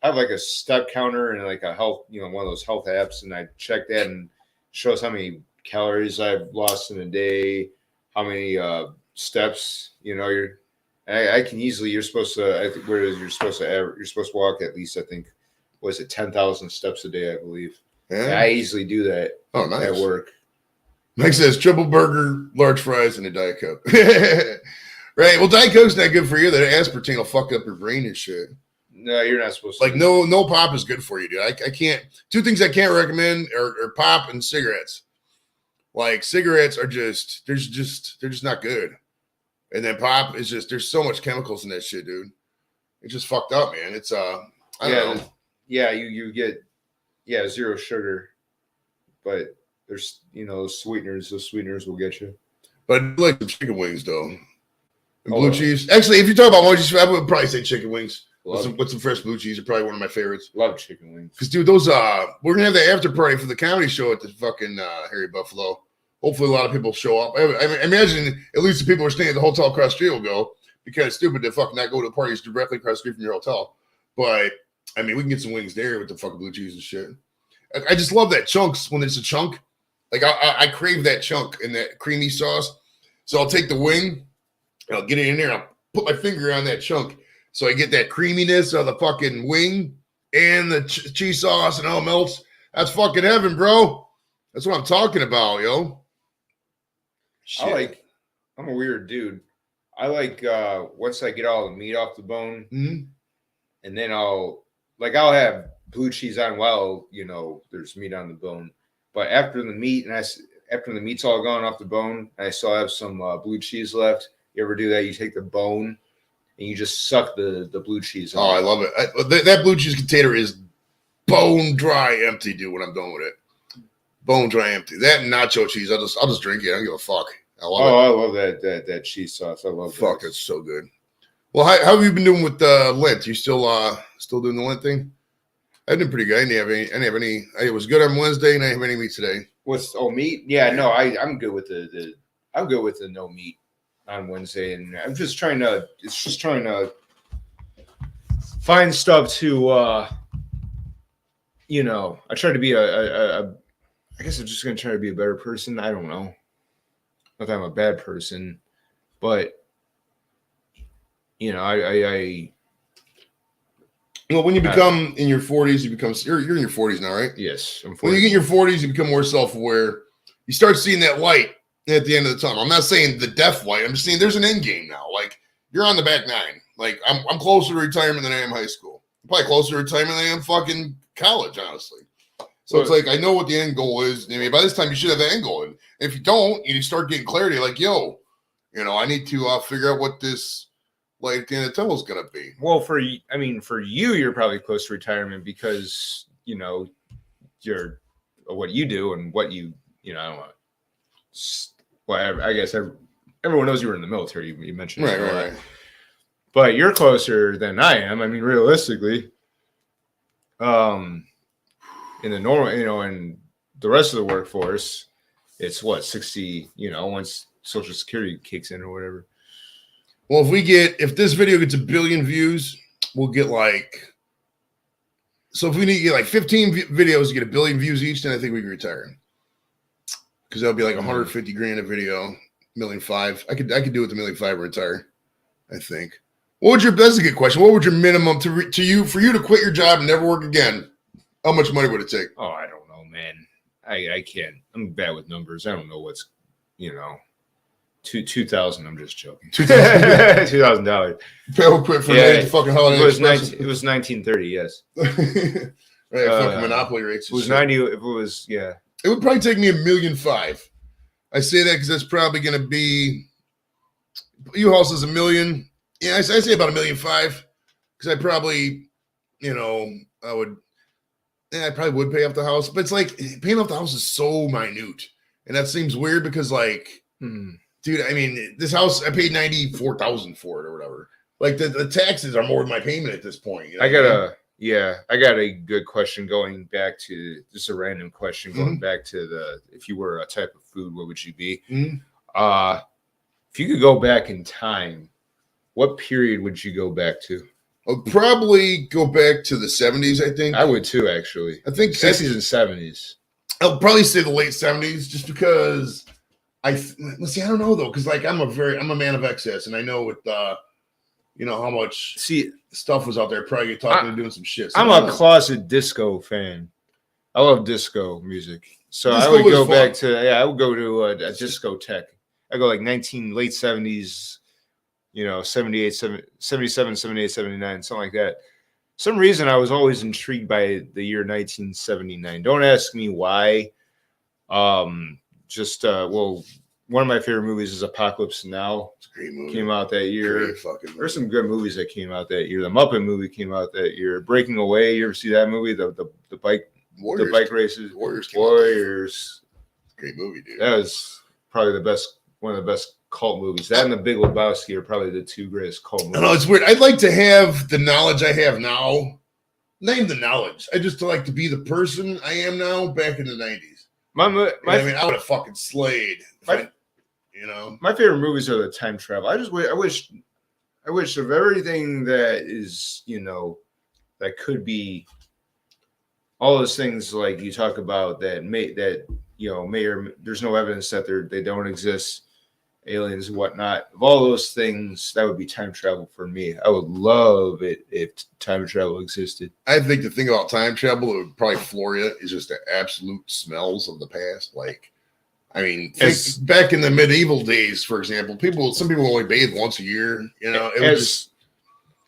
I have like a step counter and like a health, one of those health apps, and I check that and shows how many calories I've lost in a day, how many steps. I can easily. You're supposed to. I think where is you're supposed to. You're supposed to walk at least. I think was it 10,000 steps a day? I believe. Yeah. I easily do that. Oh, nice. At work. Mike says triple burger, large fries, and a Diet Coke. Right. Well, Diet Coke's not good for you. That aspartame will fuck up your brain and shit. No, you're not supposed to. Like no pop is good for you, dude. I can't. Two things I can't recommend are pop and cigarettes. Like cigarettes are they're just not good. And then pop is just there's so much chemicals in that shit, dude. It's just fucked up, man. It's I don't know. Yeah, you get zero sugar, but there's those sweeteners will get you. But I do like the chicken wings though. And blue cheese. Actually, if you talk about cheese, I would probably say chicken wings. With some fresh blue cheese are probably one of my favorites. Love chicken wings. Because, dude, those we're gonna have the after party for the comedy show at the fucking Harry Buffalo. Hopefully, a lot of people show up. I imagine at least the people who are staying at the hotel across the street will go because it's stupid to fucking not go to the parties directly across the street from your hotel. But I mean, we can get some wings there with the fucking blue cheese and shit. I just love that chunks when it's a chunk. Like I crave that chunk and that creamy sauce. So I'll take the wing and I'll get it in there. And I'll put my finger on that chunk. So I get that creaminess of the fucking wing and the cheese sauce and all it melts. That's fucking heaven, bro. That's what I'm talking about, yo. Shit. I'm a weird dude. I like once I get all the meat off the bone, and then I'll have blue cheese on while there's meat on the bone. But after the meat's all gone off the bone, and I still have some blue cheese left. You ever do that? You take the bone and you just suck the blue cheese. Oh, I love it. That blue cheese container is bone dry empty, dude. When I'm done with it, bone dry empty. That and nacho cheese, I'll just drink it. I don't give a fuck. I love it. I love that cheese sauce. I love that. Fuck, it's so good. Well, how have you been doing with Lent? You still doing the Lent thing? I've been pretty good. I didn't have any. It was good on Wednesday, and I didn't have any meat today. Meat? Yeah, no, I'm good with I'm good with the no meat on Wednesday, and I'm just trying to find stuff to I try to be I guess I'm just gonna try to be a better person. I don't know. Not that I'm a bad person, but I well, when you become in your 40s, you're in your 40s now, right? Yes. When you get in your 40s, you become more self-aware. You start seeing that light at the end of the tunnel. I'm not saying the death light. I'm just saying there's an end game now. Like you're on the back nine. Like I'm closer to retirement than I am high school. I'm probably closer to retirement than I am fucking college, honestly. So it's like I know what the end goal is. I mean, by this time you should have the end goal. And if you don't, you start getting clarity. Like, yo, I need to figure out what this light at the end of the tunnel is gonna be. Well, for you, you're probably close to retirement because you're what you do and what I don't know. Well, I guess everyone knows you were in the military. You mentioned right. But you're closer than I am. I mean, realistically, in the normal, in the rest of the workforce, it's 60. Once Social Security kicks in or whatever. Well, if this video gets 1 billion views, we'll get so if we need to get 15 videos to get 1 billion views each, then I think we can retire. Because that'll be like 150 grand a video, 1.5 million. I could do it with 1.5 million and retire, I think. That's a good question. What would your minimum for you to quit your job and never work again? How much money would it take? Oh, I don't know, man. I can't. I'm bad with numbers. I don't know what's, 2,000. I'm just joking. $2,000. People quit for the fucking holiday. It was 1930. Yes. Right. Fucking monopoly rates. It was 90. If it was, yeah. It would probably take me 1.5 million. I say that because that's probably going to be. U-Haul is $1 million. Yeah, I say about 1.5 million because I probably, I probably would pay off the house, but it's like paying off the house is so minute, and that seems weird because, dude, I mean, this house I paid $94,000 for it or whatever. Like the taxes are more than my payment at this point. I got a good question going back to just a random question going back to if you were a type of food, what would you be? If you could go back in time, what period would you go back to? I'll probably go back to the 70s, I think. I would too, actually. I think 60s and 70s. I'll probably say the late 70s just because let's see, I don't know though, because like I'm a man of excess, and I know with you know how much stuff was out there, probably talking and doing some shit. So I'm a closet disco fan. I love disco music. So Disco I would go fun. back to I would go to a discotheque. I go like late 70s, you know, 78, 77, 78, 79, something like that. Some reason I was always intrigued by the year 1979. Don't ask me why. Well, one of my favorite movies is Apocalypse Now. It's a great movie. Came out that year. Great fucking movie. There's some good movies that came out that year. The Muppet movie came out that year. Breaking Away. You ever see that movie? The bike Warriors. the bike races. Warriors. Great movie, dude. That was probably one of the best cult movies. That and The Big Lebowski are probably the two greatest cult movies. I know it's weird. I'd like to have the knowledge I have now. Not even the knowledge. I just like to be the person I am now back in the 90s. I mean, I would have fucking slayed. You know, my favorite movies are the time travel. I wish of everything that is, you know, that could be all those things like you talk about that there's no evidence that they don't exist, aliens and whatnot. Of all those things, that would be time travel for me. I would love it if time travel existed. I think the thing about time travel that would probably floor you is just the absolute smells of the past. Like, I mean, back in the medieval days, for example, some people only bathe once a year. You know,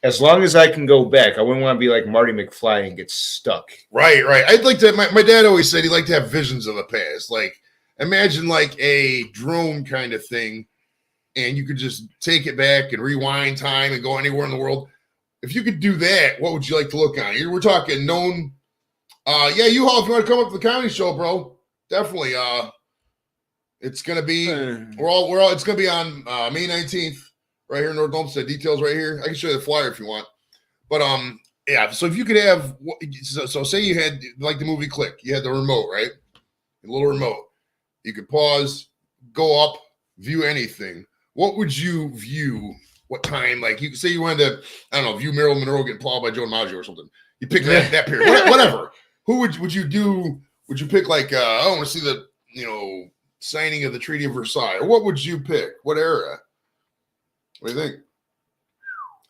as long as I can go back, I wouldn't want to be like Marty McFly and get stuck. Right. I'd like to. My dad always said he'd like to have visions of the past. Like, imagine like a drone kind of thing, and you could just take it back and rewind time and go anywhere in the world. If you could do that, what would you like to look on? We're talking known. Yeah, U-Haul, if you want to come up to the comedy show, bro, definitely. It's gonna be it's gonna be on May 19th, right here in North Olmsted. Details right here. I can show you the flyer if you want. But yeah. So if you could have, so say you had like the movie Click, you had the remote, right? A little remote. You could pause, go up, view anything. What would you view? What time? Like you could say you wanted to, I don't know, view Marilyn Monroe getting plowed by Joe DiMaggio or something. You pick that period, whatever. Who would you do? Would you pick like I want to see the signing of the Treaty of Versailles? Or what would you pick? What era? What do you think?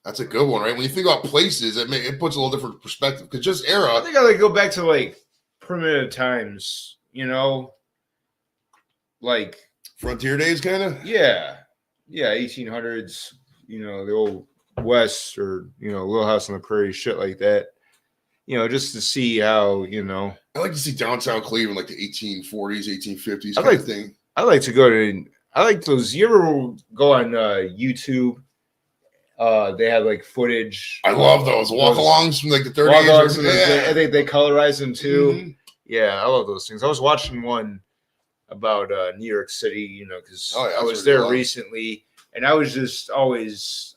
That's a good one, right? When you think about places, it puts a little different perspective. Because just era. I think I like go back to like primitive times, like frontier days, kind of. Yeah, 1800s. The old West, or Little House on the Prairie, shit like that. Just to see how I like to see downtown Cleveland, like the 1840s, 1850s kind of thing. I like to go to. I like those. You ever go on YouTube? They have like footage. I love those walk-alongs from like the 30s. They colorize them too. Mm-hmm. Yeah, I love those things. I was watching one about New York City, because I was there recently, and I was always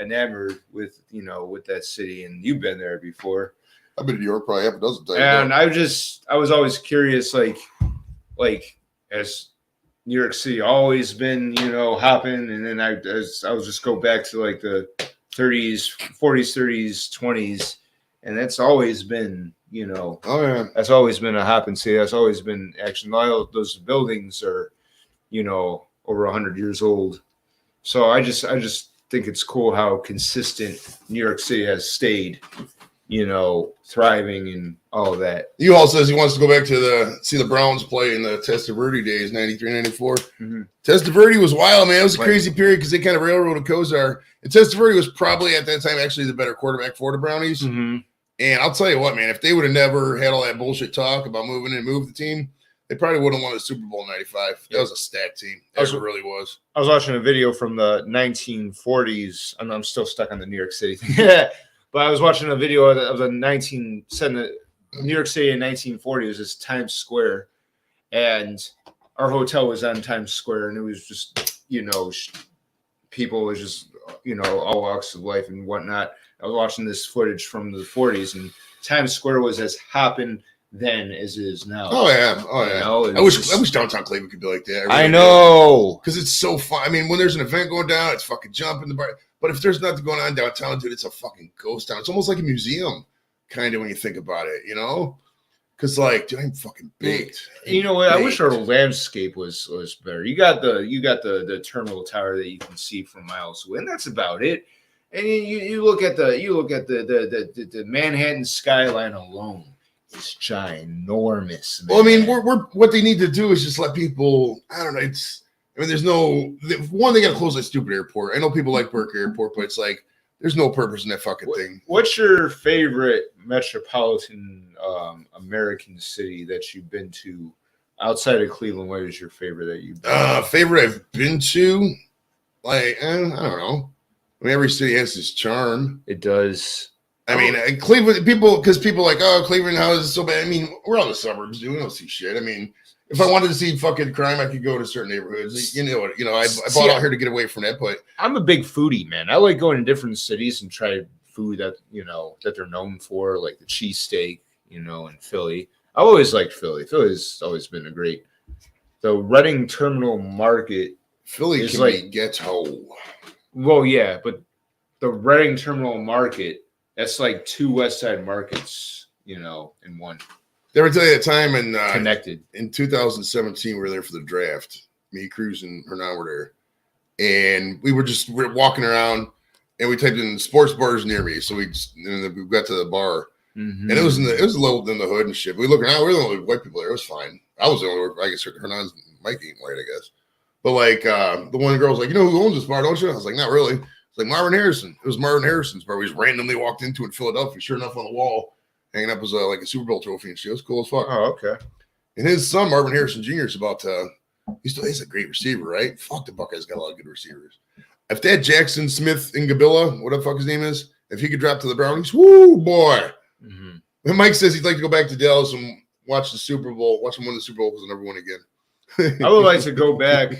enamored with with that city. And you've been there before. I've been to New York probably half a dozen times. And I was always curious, like as New York City always been, hopping, and then I was just go back to like the 30s, 40s, 30s, 20s, and that's always been, that's always been a hopping city. That's always been action. All those buildings are, over 100 years old. So I just think it's cool how consistent New York City has stayed, thriving and all of that. U-Haul says he wants to go back to see the Browns play in the Testaverde days, 93, 94. Mm-hmm. Testaverde was wild, man. It was a crazy period because they kind of railroaded Kozar. And Testaverde was probably at that time actually the better quarterback for the Brownies. Mm-hmm. And I'll tell you what, man, if they would have never had all that bullshit talk about moving and move the team, they probably wouldn't have won the Super Bowl in 95. That was a stacked team. It really was. I was watching a video from the 1940s. I'm still stuck on the New York City thing. But I was watching a video of the New York City in 1940. It was this Times Square, and our hotel was on Times Square, and it was just, people was just, all walks of life and whatnot. I was watching this footage from the 40s, and Times Square was as hopping then as it is now. Oh yeah. You know, I wish downtown Cleveland could be like that. I know. Because it's so fun. I mean, when there's an event going down, it's fucking jumping the bar. But if there's nothing going on downtown, dude, it's a fucking ghost town. It's almost like a museum, kind of when you think about it, you know? Because like, dude, I'm fucking baked. You know what? I wish our landscape was better. You got the terminal tower that you can see from miles away, and that's about it. And you look at the Manhattan skyline alone. It's ginormous. Man. Well, I mean, we're what they need to do is just let people. I don't know. There's no one. They got to close that stupid airport. I know people like Burke Airport, but it's like there's no purpose in that fucking thing. What's your favorite metropolitan American city that you've been to outside of Cleveland? What is your favorite that you've been favorite I've been to? Like, I don't know. I mean, every city has its charm. It does. I mean, Cleveland people are like, oh, Cleveland, how is it so bad? I mean, we're all the suburbs, dude. We don't see shit. I mean, if I wanted to see fucking crime, I could go to certain neighborhoods. I bought out here to get away from that, but I'm a big foodie, man. I like going to different cities and try food that they're known for, like the cheesesteak, in Philly. I always liked Philly. Philly's always been a great. The Reading Terminal Market. Philly is can like be ghetto. Well, yeah, but the Reading Terminal Market, that's like two West Side markets, in one. Did I ever tell you that time in connected in 2017 we were there for the draft. Me, Cruz, and Hernan were there, and we were walking around, and we typed in sports bars near me. So we got to the bar, and it was a little in the hood and shit. We look around, we were the only white people there. It was fine. I was the only. I guess Hernan's might be white, I guess. But like the one girl was like, who owns this bar, don't you? I was like, not really. It's like Marvin Harrison. It was Marvin Harrison's bar. We just randomly walked into in Philadelphia. Sure enough, on the wall, hanging up was like a Super Bowl trophy and shit. It was cool as fuck. Oh, okay. And his son, Marvin Harrison Jr., is about to. He's a great receiver, right? Fuck, the Buckeyes got a lot of good receivers. If that Jackson Smith in Gabilla, what the fuck his name is, if he could drop to the Brownies, woo, boy. Mm-hmm. And Mike says he'd like to go back to Dallas and watch the Super Bowl, watch him win the Super Bowl because they'll never win again. I would like to go back.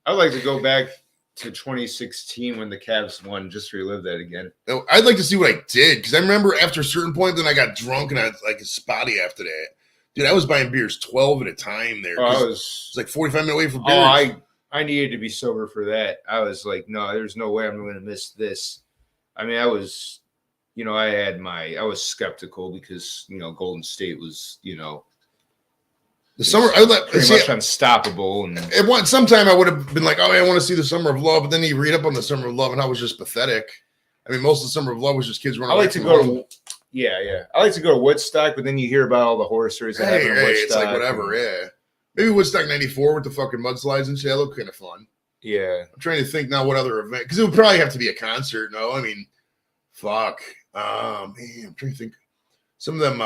I'd like to go back to 2016 when the Cavs won, just to relive that again. I'd like to see what I did, because I remember after a certain point, then I got drunk and I was like spotty after that. Dude, I was buying beers 12 at a time there. It was like 45 minutes away from beers. I needed to be sober for that. I was like, no, there's no way I'm going to miss this. I mean, I was, I was skeptical because, Golden State was, the summer, pretty much unstoppable. And at one sometime I would have been like, oh, I want to see the Summer of Love, but then you read up on the Summer of Love, and I was just pathetic. I mean, most of the Summer of Love was just kids running. I like to go to, I like to go to Woodstock, but then you hear about all the horror stories that happen in Woodstock. It's like whatever, yeah. Maybe Woodstock '94 with the fucking mudslides and shit. That looked kind of fun. Yeah, I'm trying to think now what other event, because it would probably have to be a concert. No, I mean, fuck. Man, I'm trying to think. Some of them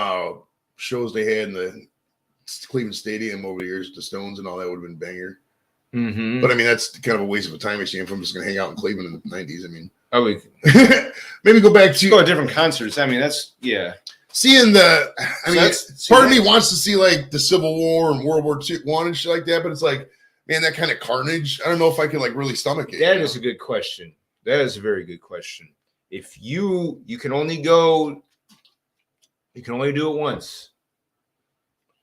shows they had in the Cleveland Stadium over the years, the Stones and all that would have been banger. Mm-hmm. But I mean, that's kind of a waste of a time machine if I'm just going to hang out in Cleveland in the '90s. I mean, maybe go back to go to different concerts. I mean, that's seeing the. I mean, part of me wants to see like the Civil War and World War I and shit like that, but it's like, man, that kind of carnage. I don't know if I could like really stomach it. That is a good question. That is a very good question. If you can only do it once.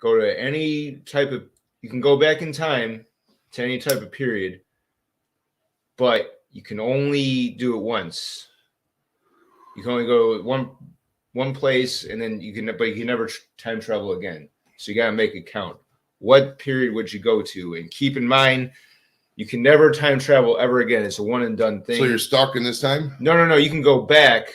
Go to any type of, you can go back in time to any type of period, but you can only do it once. You can only go to one place, and then you can never time travel again. So you got to make it count. What period would you go to? And keep in mind, you can never time travel ever again. It's a one and done thing. So you're stuck in this time? No. You can go back.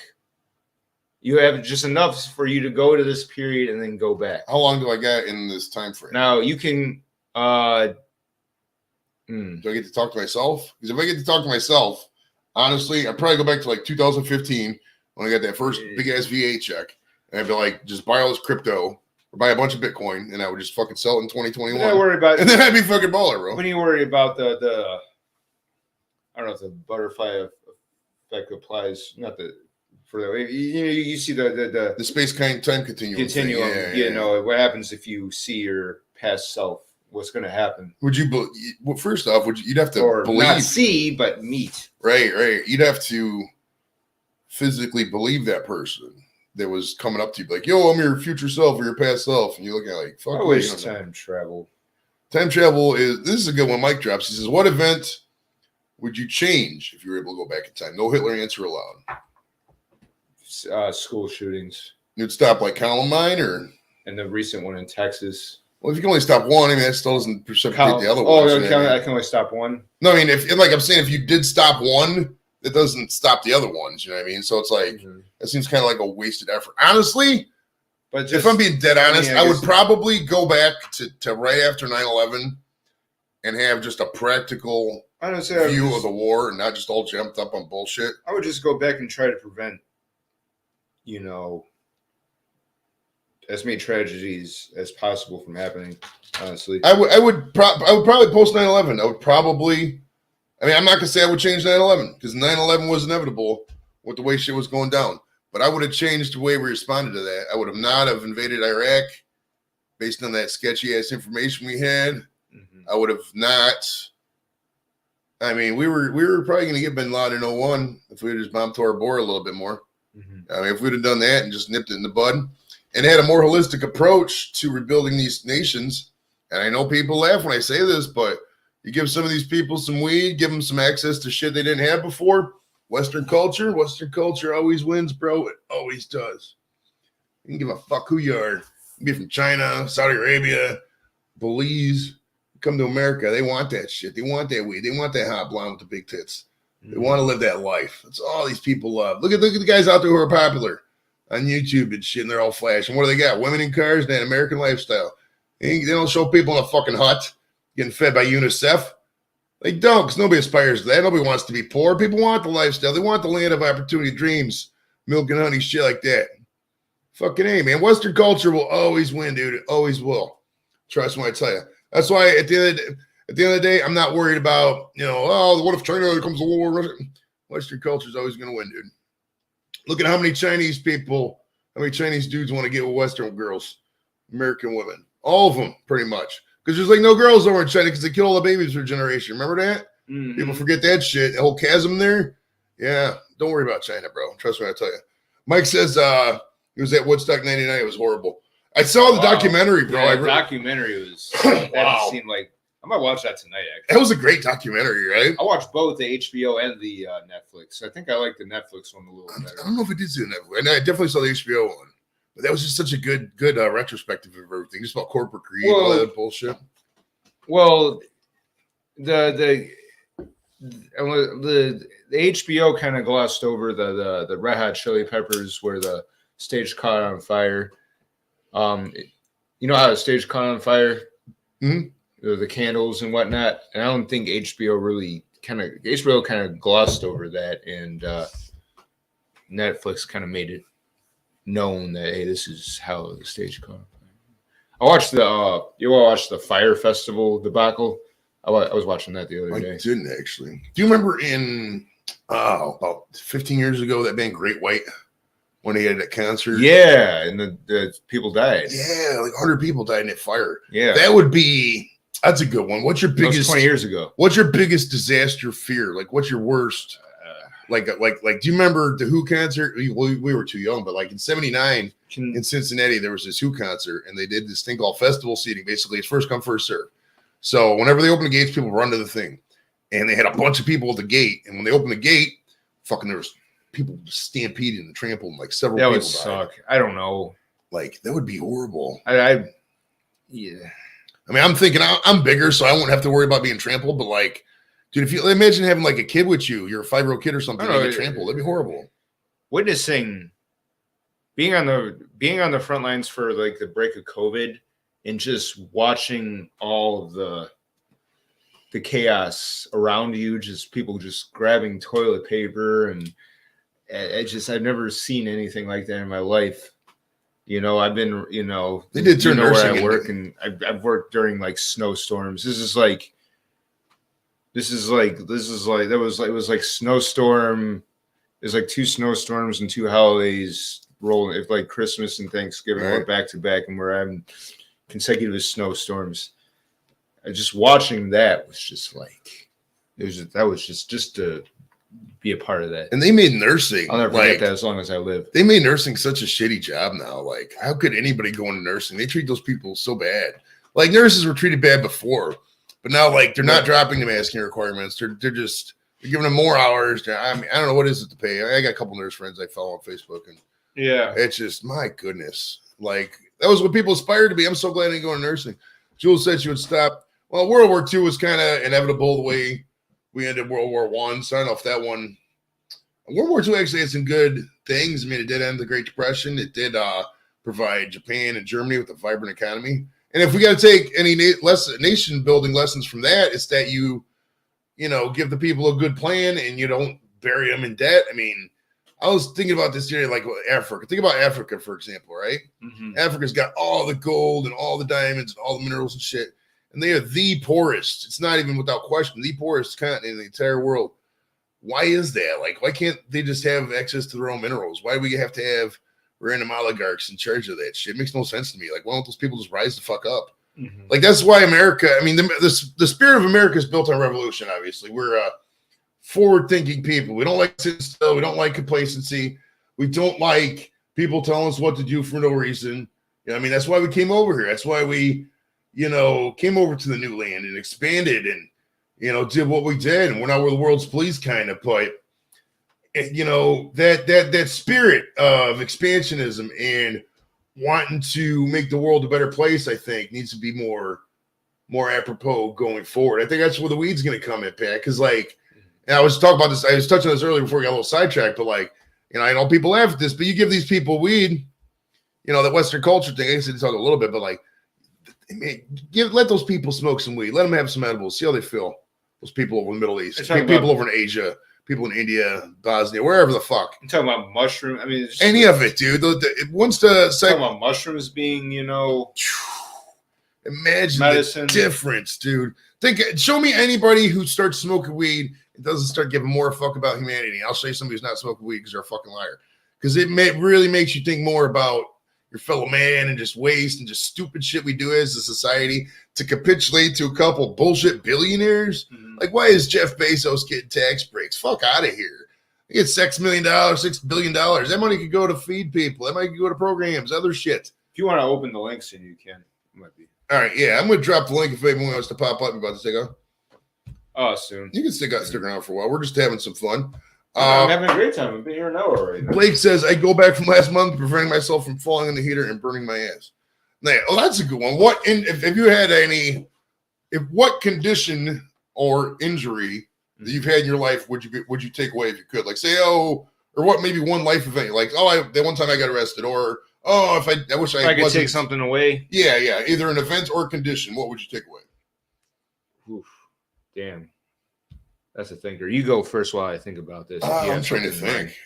You have just enough for you to go to this period and then go back. How long do I get in this time frame? Now you can. Do I get to talk to myself? Because if I get to talk to myself, honestly, I'd probably go back to like 2015 when I got that first big ass VA check, and I'd be like, just buy all this crypto or buy a bunch of Bitcoin, and I would just fucking sell it in 2021. Don't worry about, and then I'd be fucking baller, bro. When you worry about the I don't know if the butterfly effect applies, not the. You see the space time continuum. What happens if you see your past self? What's going to happen? Would you? Well, first off, you'd have to believe, not see, but meet. Right. You'd have to physically believe that person. that was coming up to you, like, yo, I'm your future self or your past self. And you look at it like, fuck. I wish time travel. Time travel this is a good one. Mike drops. He says, what event would you change if you were able to go back in time? No Hitler answer allowed. School shootings. You'd stop like Columbine or? And the recent one in Texas. Well, if you can only stop one, I mean, that still doesn't precipitate the other one. Oh, I can only stop one? No, I mean, I'm saying, if you did stop one, it doesn't stop the other ones. You know what I mean? So it's like, It seems kind of like a wasted effort. Honestly, but if I'm being dead honest, I would probably go back to right after 9/11 and have just a practical view of the war and not just all jumped up on bullshit. I would just go back and try to prevent, as many tragedies as possible from happening. Honestly, I would probably post 9/11. I would probably. I mean, I'm not gonna say I would change 9/11 because 9/11 was inevitable with the way shit was going down. But I would have changed the way we responded to that. I would have not have invaded Iraq based on that sketchy ass information we had. Mm-hmm. I would have not. I mean, we were probably going to get Bin Laden in 01 if we had just bombed Tora Bora a little bit more. Mm-hmm. I mean, if we'd have done that and just nipped it in the bud and had a more holistic approach to rebuilding these nations. And I know people laugh when I say this, but you give some of these people some weed, give them some access to shit they didn't have before. Western culture always wins, bro. It always does. You can give a fuck who you are. You can be from China, Saudi Arabia, Belize. Come to America. They want that shit. They want that weed. They want that hot blonde with the big tits. They want to live that life. That's all these people love. Look at the guys out there who are popular on YouTube and shit, and they're all flash. And what do they got? Women in cars and an American lifestyle. They don't show people in a fucking hut getting fed by UNICEF. They don't, because nobody aspires to that. Nobody wants to be poor. People want the lifestyle. They want the land of opportunity, dreams, milk and honey, shit like that. Fucking A, man. Western culture will always win, dude. It always will. Trust me when I tell you. That's why at the end of the day, I'm not worried about, what if China comes to war? Western culture is always going to win, dude. Look at how many Chinese dudes want to get with Western girls, American women. All of them, pretty much. Because there's like no girls over in China because they kill all the babies for a generation. Remember that? Mm-hmm. People forget that shit. The whole chasm there. Yeah. Don't worry about China, bro. Trust me when I tell you. Mike says he was at Woodstock 99. It was horrible. I saw the documentary, bro. Yeah, the documentary was that seemed like I might watch that tonight, actually. That was a great documentary, right? I watched both the HBO and the Netflix. I think I like the Netflix one a little better. I don't know if I did see the Netflix. And I definitely saw the HBO one. But that was just such a good retrospective of everything. Just about corporate greed and all that bullshit. Well, the HBO kind of glossed over the Red Hot Chili Peppers where the stage caught on fire. You know how the stage caught on fire? Mm-hmm. The candles and whatnot. And I don't think HBO kind of glossed over that, and Netflix kind of made it known that, hey, this is how the stage caught on fire. I watched the Fire Festival debacle. I was watching that the other day. I didn't actually. Do you remember in about 15 years ago that band Great White when they had that concert? Yeah, and the people died. Yeah, like 100 people died in that fire. Yeah, that's a good one. What's your biggest? That was 20 years ago. What's your biggest disaster fear? Like, what's your worst? Like, do you remember the Who concert? We were too young, but like in '79 in Cincinnati, there was this Who concert, and they did this thing called festival seating. Basically, it's first come, first serve. So whenever they open the gates, people run to the thing, and they had a bunch of people at the gate. And when they opened the gate, there was people stampeded and trampled, and like several. That people would suck. I don't know. Like that would be horrible. Yeah. I mean, I'm thinking I'm bigger, so I won't have to worry about being trampled. But like, dude, if you imagine having like a kid with you, you're a 5-year-old kid or something, and you get trampled, that'd be horrible. Witnessing, being on the front lines for like the break of COVID, and just watching all of the chaos around you, just people just grabbing toilet paper, and I've never seen anything like that in my life. I've been, they did turn where I work, and I've worked during like snowstorms. It was like snowstorm. There's like 2 snowstorms and 2 holidays rolling. If like Christmas and Thanksgiving were back to back, and we're having consecutive snowstorms. Just watching that was just like, that was just to be a part of that. And they made nursing. I'll never forget that as long as I live. They made nursing such a shitty job now. Like, how could anybody go into nursing? They treat those people so bad. Like, nurses were treated bad before, but now, like, they're not dropping the masking requirements. They're giving them more hours. I mean, I don't know what is it to pay. I got a couple nurse friends I follow on Facebook, and it's just, my goodness. Like, that was what people aspired to be. I'm so glad I didn't go into nursing. Jules said she would stop. Well, World War II was kind of inevitable the way we ended World War I. So I don't know if that one. World War II actually had some good things. I mean, it did end the Great Depression. It did provide Japan and Germany with a vibrant economy. And if we got to take any nation building lessons from that, it's that you give the people a good plan and you don't bury them in debt. I mean, I was thinking about this here, like Africa. Think about Africa, for example, right? Mm-hmm. Africa's got all the gold and all the diamonds and all the minerals and shit. And they are the poorest. It's not even without question, the poorest continent in the entire world. Why is that? Like, why can't they just have access to their own minerals? Why do we have to have random oligarchs in charge of that shit? It makes no sense to me. Like, why don't those people just rise the fuck up? Mm-hmm. Like, that's why America, I mean, the spirit of America is built on revolution, obviously. We're forward-thinking people. We don't like sitting still. We don't like complacency. We don't like people telling us what to do for no reason. I mean, that's why we came over here. That's why we, came over to the new land and expanded and, did what we did. And we're not the world's police kind of, but, that spirit of expansionism and wanting to make the world a better place, I think, needs to be more apropos going forward. I think that's where the weed's going to come in, Pat, because, like, and I was talking about this, I was touching on this earlier before we got a little sidetracked, but like, I know people laugh at this, but you give these people weed, that Western culture thing, I used to talk a little bit, but like, let those people smoke some weed, let them have some edibles, see how they feel. Those people over in the Middle East, people over in Asia, people in India, Bosnia, wherever the fuck. I'm talking about mushroom. I mean, any of it, dude. Once the talking about mushrooms being, imagine medicine. The difference, dude. Show me anybody who starts smoking weed and doesn't start giving more a fuck about humanity. I'll show you somebody who's not smoking weed because they're a fucking liar. Because it really makes you think more about your fellow man and just waste and just stupid shit we do as a society to capitulate to a couple bullshit billionaires. Mm-hmm. Like, why is Jeff Bezos getting tax breaks? Fuck out of here. He gets $6 billion. That money could go to feed people. That money could go to programs, other shit. If you want to open the links, then you can. It might be. All right, yeah. I'm going to drop the link if anyone wants to pop up about to stick out. Oh, soon. You can stick around for a while. We're just having some fun. I'm having a great time. I've been here an hour already. Blake says, I go back from last month, preventing myself from falling in the heater and burning my ass. Now, that's a good one. If you had what condition or injury that you've had in your life would you take away if you could? Like, say, or what, maybe one life event. Like, that one time I got arrested, or, I wish I could take something away. Yeah. Either an event or a condition. What would you take away? Oof. Damn. That's a thinker. You go first while I think about this. I'm trying to think.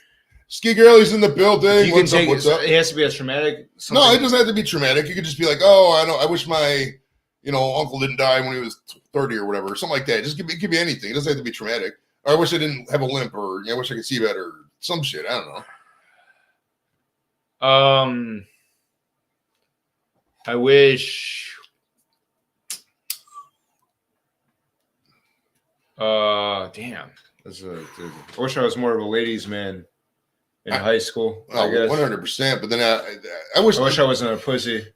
Ski Girlie's in the building. What's up? It has to be a traumatic. Something. No, it doesn't have to be traumatic. You could just be like, I wish my, uncle didn't die when he was 30 or whatever, or something like that. It could be anything. It doesn't have to be traumatic. Or I wish I didn't have a limp, or I wish I could see better, or some shit. I don't know. I wish. Damn. I wish I was more of a ladies' man in high school. I guess 100%. But then I wish I wasn't a pussy.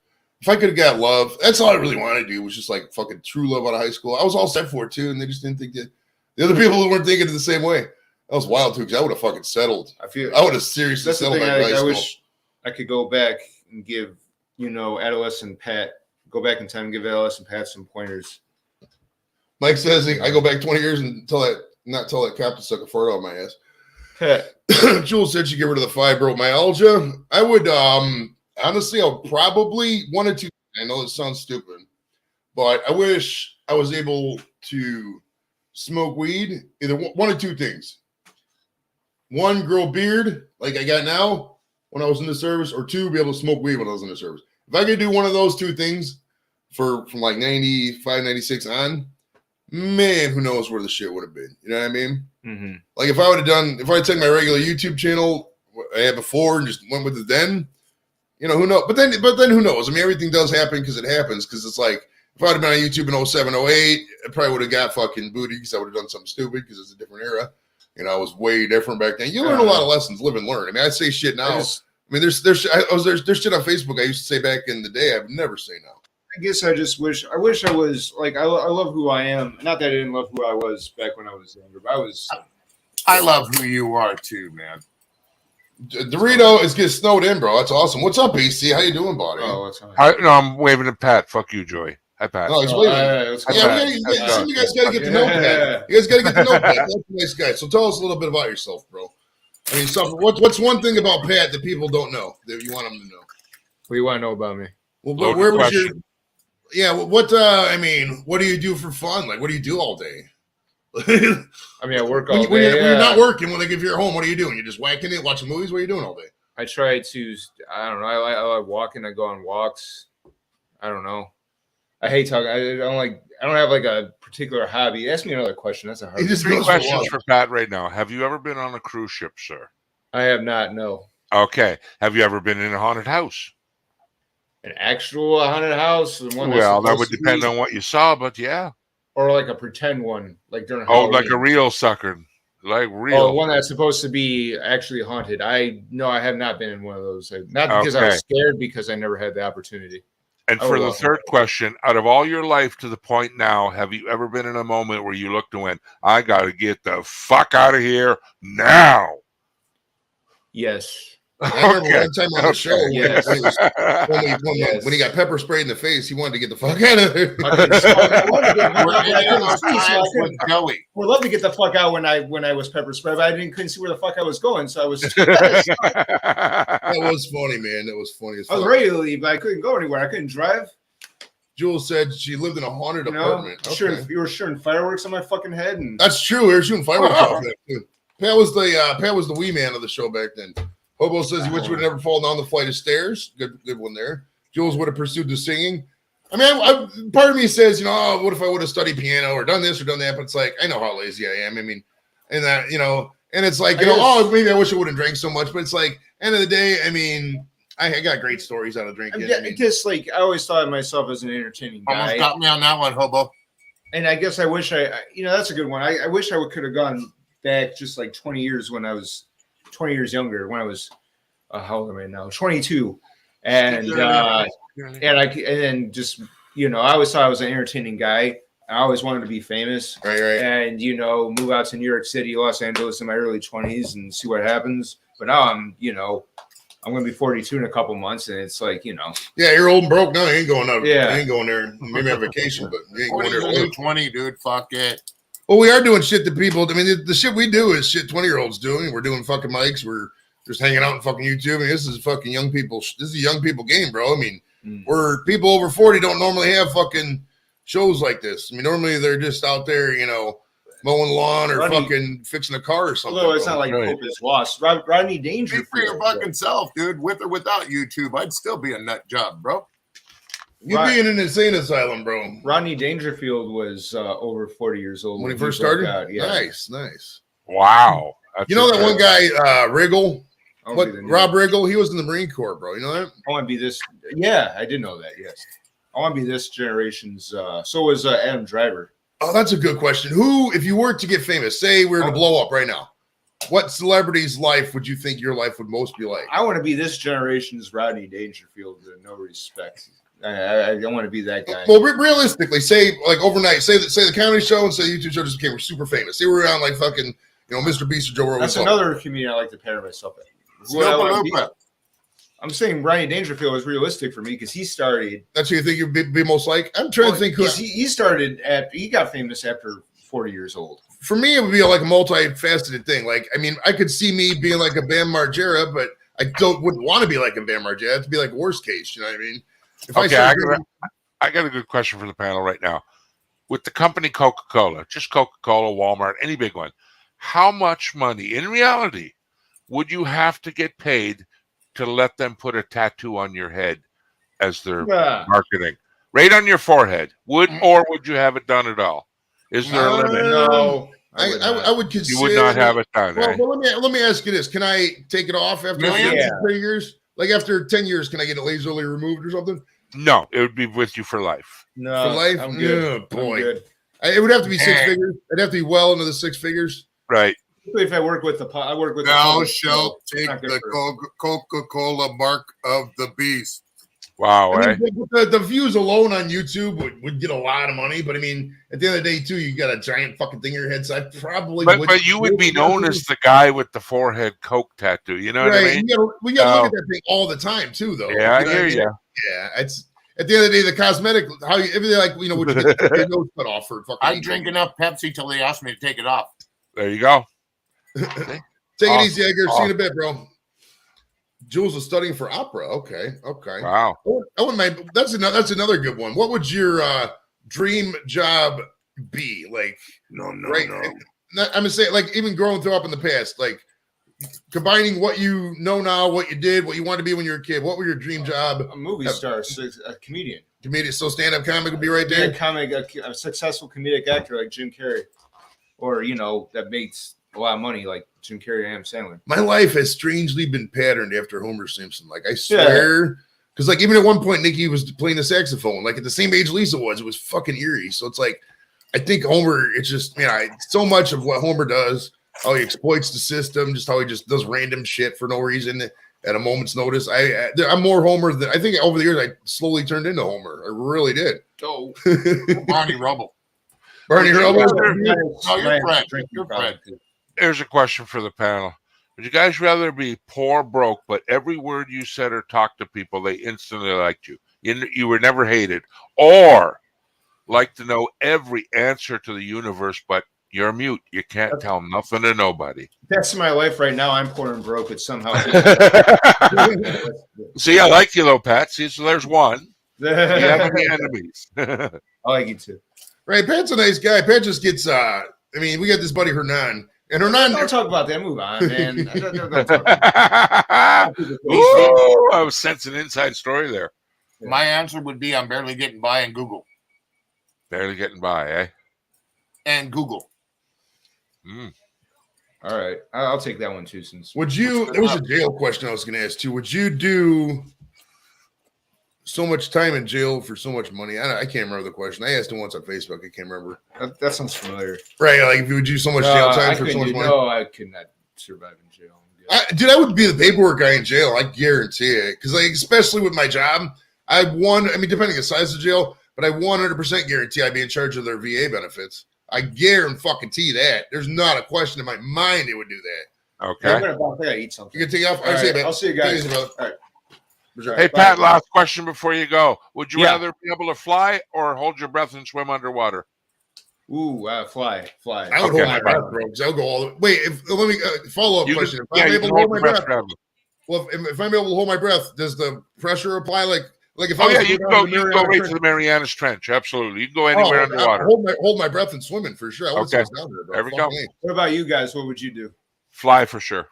If I could have got love, that's all I really wanted to do was just like fucking true love out of high school. I was all set for it too, and they just didn't think that. The other people weren't thinking it the same way. That was wild too, because I would have fucking settled. I would have seriously settled. I wish I could go back and give adolescent Pat go back in time and give adolescent Pat some pointers. Mike says I go back 20 years and not tell that cop to suck a fart out my ass. Pat. Jules said she get rid of the fibromyalgia. I would honestly, I'll probably one or two. I know this sounds stupid, but I wish I was able to smoke weed. Either one or two things. One, grow a beard like I got now when I was in the service, or two, be able to smoke weed when I was in the service. If I could do one of those two things from like 95, 96 on, man, who knows where the shit would have been. You know what I mean? Mm-hmm. Like if I taken my regular YouTube channel I had before and just went with it then, who knows? But then who knows? I mean, everything does happen because it happens. Because it's like, if I would have been on YouTube in 07, 08, I probably would have got fucking booty because I would have done something stupid because it's a different era. You know, it was way different back then. You learn a lot of lessons, live and learn. I mean, I say shit now. I mean, there's shit on Facebook I used to say back in the day I've never say now. I guess I just wish I was like I love who I am. Not that I didn't love who I was back when I was younger, but I love who you are too, man. Dorito is getting snowed in, bro. That's awesome. What's up, AC? How you doing, buddy? Oh, what's up? No, I'm waving at Pat. Fuck you, Joy. Hi, Pat. No, he's waving. Yeah, you guys got to get to know Pat. You guys got to get to know Pat. That's a nice guy. So tell us a little bit about yourself, bro. I mean, what's one thing about Pat that people don't know that you want them to know? What do you want to know about me? Well, where was your? Yeah, I mean, what do you do for fun? Like, what do you do all day? I mean, I work all day. When you're not working, when they give you home, what are you doing? You're just whacking it, watching movies? What are you doing all day? I try to, I don't know. I like walking. I go on walks. I don't know. I hate talking. I don't have like a particular hobby. Ask me another question. That's a hard. Three questions for Pat right now. Have you ever been on a cruise ship, sir? I have not. No. Okay. Have you ever been in a haunted house? An actual haunted house? Well, that would depend on what you saw, but yeah. Or like a pretend one, like during Halloween. Halloween. Like a real sucker. Like real. Oh, one that's supposed to be actually haunted. I have not been in one of those. Not because I was scared, because I never had the opportunity. And for the third question, out of all your life to the point now, have you ever been in a moment where you looked and went, I got to get the fuck out of here now? Yes. I remember one time on the show Yes. when he got pepper sprayed in the face, he wanted to get the fuck out of there. Would love to get the fuck out when I was pepper sprayed, but couldn't see where the fuck I was going, so I was. That was funny, man. That was funny. I was ready to leave, but I couldn't go anywhere. I couldn't drive. Jules said she lived in a haunted apartment. Okay. You were shooting fireworks on my fucking head, and that's true. We were shooting fireworks off that too. Pat was the wee man of the show back then. Hobo says he wished would have never fallen down the flight of stairs. Good one there. Jules would have pursued the singing. I mean, part of me says, you know, oh, what if I would have studied piano or done this or done that? But it's like, I know how lazy I am. I mean, and that, you know, and it's like, maybe I wish I wouldn't drank so much. But it's like, end of the day, I mean, I got great stories out of drinking. I guess, like, I always thought of myself as an entertaining guy. Almost got me on that one, Hobo. And I guess I wish that's a good one. I wish I could have gone back just like 20 years when I was 20 years younger, when I was how old am I now? 22. And just, you know, I always thought I was an entertaining guy. I always wanted to be famous. Right. And, you know, move out to New York City, Los Angeles in my early 20s and see what happens. But now I'm going to be 42 in a couple months, and it's like, you know. Yeah, you're old and broke now. You ain't going out. Yeah. You ain't going there. Maybe on vacation, but you ain't going there. 20, dude. Fuck it. Well, we are doing shit that people, I mean, the shit we do is shit 20-year-olds doing. We're doing fucking mics. We're just hanging out on fucking YouTube. I mean, this is fucking young people. This is a young people game, bro. I mean, where people over 40 don't normally have fucking shows like this. I mean, normally they're just out there, you know, mowing the lawn or fucking fixing a car or something. Although it's not like hope is lost. Rodney Dangerfield. Speak for your fucking self, dude. With or without YouTube, I'd still be a nut job, bro. You'd be in an insane asylum, bro. Rodney Dangerfield was over 40 years old when he first started. Yeah. Nice. Wow. You know that one guy, Riggle? Rob Riggle? He was in the Marine Corps, bro. You know that? I want to be this. Yeah, I did know that. Yes, I want to be this generation's. So was Adam Driver. Oh, that's a good question. Who, if you were to get famous, say we were to blow up right now, what celebrity's life would you think your life would most be like? I want to be this generation's Rodney Dangerfield with no respect. I don't want to be that guy. Well, realistically, say like overnight, say the comedy show and say the YouTube show just became super famous. They were on like fucking, you know, Mr. Beast or Joe Rogan. That's another comedian I like to pair myself with. I'm saying Rodney Dangerfield is realistic for me because he started. That's who you think you'd be most like? I'm trying to think who he got famous after 40 years old. For me, it would be like a multifaceted thing. Like, I mean, I could see me being like a Bam Margera, but I wouldn't want to be like a Bam Margera. It'd be like worst case. You know what I mean? I got a good question for the panel right now. With the company Coca-Cola, just Coca-Cola, Walmart, any big one, how much money, in reality, would you have to get paid to let them put a tattoo on your head as their marketing? Right on your forehead. Would you have it done at all? Is there a limit? No. I would consider. You would not have it done. Well, let me ask you this. Can I take it off after 3 years? Like after 10 years, can I get it lazily removed or something? No, it would be with you for life. No, for life? I'm good. Oh, boy. I'm good. It would have to be 6 figures. It'd have to be well into the 6 figures. Right. Especially if I work with I work with. Thou the shalt take not good the for- Coca-Cola mark of the beast. Wow, I eh? mean, the views alone on YouTube would get a lot of money, but I mean, at the end of the day, too, you got a giant fucking thing in your head, so I probably would. But you would be known as the guy with the forehead Coke tattoo. You know what I mean? We gotta look at that thing all the time, too, though. Yeah, I You know what hear mean? you. Yeah, it's at the end of the day, the cosmetic, how you, everything like, you know, would you get your nose cut off for fucking? I drink enough Pepsi till they ask me to take it off. There you go. Take Awesome. it easy, Edgar. See you in a bit, bro. Jules is studying for opera. Okay. Wow. I wouldn't mind. That's another good one. What would your dream job be? Like, No. I'm gonna say, like, even growing up in the past, like combining what you know now, what you did, what you wanted to be when you were a kid. What were your dream job? A movie star, a comedian. Comedian, so stand-up comic would be right Be there. a successful comedic actor like Jim Carrey, or that makes a lot of money like Jim Carrey and Adam Sandler. My life has strangely been patterned after Homer Simpson. Like, I swear, because like even at one point, Nikki was playing the saxophone, like at the same age Lisa was. It was fucking eerie. So it's like, I think Homer. It's just so much of what Homer does, how he exploits the system, just how he just does random shit for no reason at a moment's notice. I'm more Homer than I think. Over the years, I slowly turned into Homer. I really did. Oh, Barney Rubble. Barney Rubble. No, you're Fred. You're Fred. Here's a question for the panel. Would you guys rather be poor, broke, but every word you said or talked to people, they instantly liked you? You were never hated. Or like to know every answer to the universe, but you're mute. You can't tell nothing to nobody. That's my life right now. I'm poor and broke. It's somehow. See, I like you though, Pat. See, so there's one. You have I any enemies? like you too. Right, Pat's a nice guy. Pat just gets. I mean, we got this buddy Hernan, and Hernan. Don't talk about that. Move on, man. Ooh, I was sensing an inside story there. My answer would be I'm barely getting by in Google. Barely getting by, eh? And Google. Mm. All right, I'll take that one too. Since Would you? There was a jail question I was going to ask too. Would you do so much time in jail for so much money? I can't remember the question. I asked him once on Facebook. I can't remember. that sounds familiar. Right, like would you so much jail time for so much money? No, I could not survive in jail. Dude, I would be the paperwork guy in jail. I guarantee it. Because, like, especially with my job, I mean, depending on the size of jail, but I 100% guarantee I'd be in charge of their VA benefits. I guarantee that. There's not a question in my mind it would do that. Okay. I'm gonna eat something. You can take off. All right, I'll see you guys. Easy, brother. All right. For sure. Hey, Pat, last question before you go. Would you Yeah. rather be able to fly or hold your breath and swim underwater? Ooh, fly. I would Okay. hold my breath, bro. Because I'll go all the wait. Let me follow up You question. can, If I'm you able can to hold hold my your breath breath, forever. well, if I'm able to hold my breath, does the pressure apply? Like if Oh, I was yeah, to you can down go, the you can go Mariana right Trench- to the Marianas Trench. Absolutely. You can go anywhere I'll underwater. hold my breath and swimming for sure. I would Okay. say down there, bro. There we Fuck go. me. What about you guys? What would you do? Fly for sure.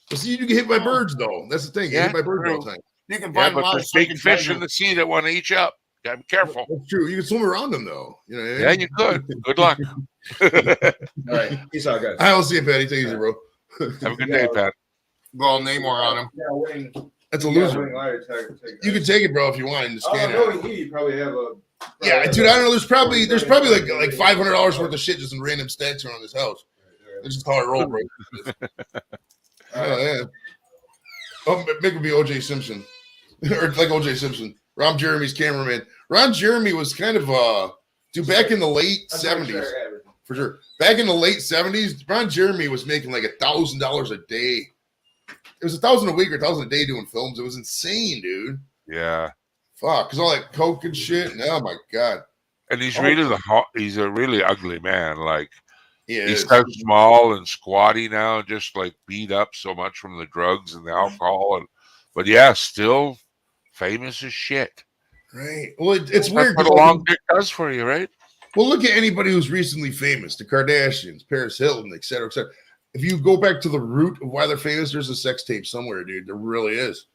But see, you can hit by birds though. That's the thing. You Yeah, hit by birds all true. the time. You can Yeah, find a but lot of there's big sunken fish in treasure. the sea that want to eat you up. Gotta be careful. That's true. You can swim around them though. You know what I mean? Yeah, you could. Good luck. All right, peace out, guys. I don't see it, Patty. Take it easy, bro. Have a good day, Pat. Go Namor on him. Yeah, Wayne. That's a loser. You can take it, bro, if you want. And scan it. knowing you probably have a. Yeah, dude. I don't know. There's probably like $500 worth of shit just in random stacks around this house. That's just how I roll, bro. Oh yeah. Oh, Mick would be OJ Simpson, or like OJ Simpson. Ron Jeremy's cameraman. Ron Jeremy was kind of dude back in the late '70s for sure. Back in the late '70s, Ron Jeremy was making like $1,000 a day. It was $1,000 a week or $1,000 a day doing films. It was insane, dude. Yeah. Fuck, cause all that coke and shit. Oh my god. And he's really he's a really ugly man. Like Yeah, he's so small and squatty now, just like beat up so much from the drugs and the alcohol. But yeah, still famous as shit. right. Well, it's That's weird. what a long dick does for you, right? Well, look at anybody who's recently famous, the Kardashians, Paris Hilton, et cetera, et cetera. If you go back to the root of why they're famous, there's a sex tape somewhere, dude. There really is.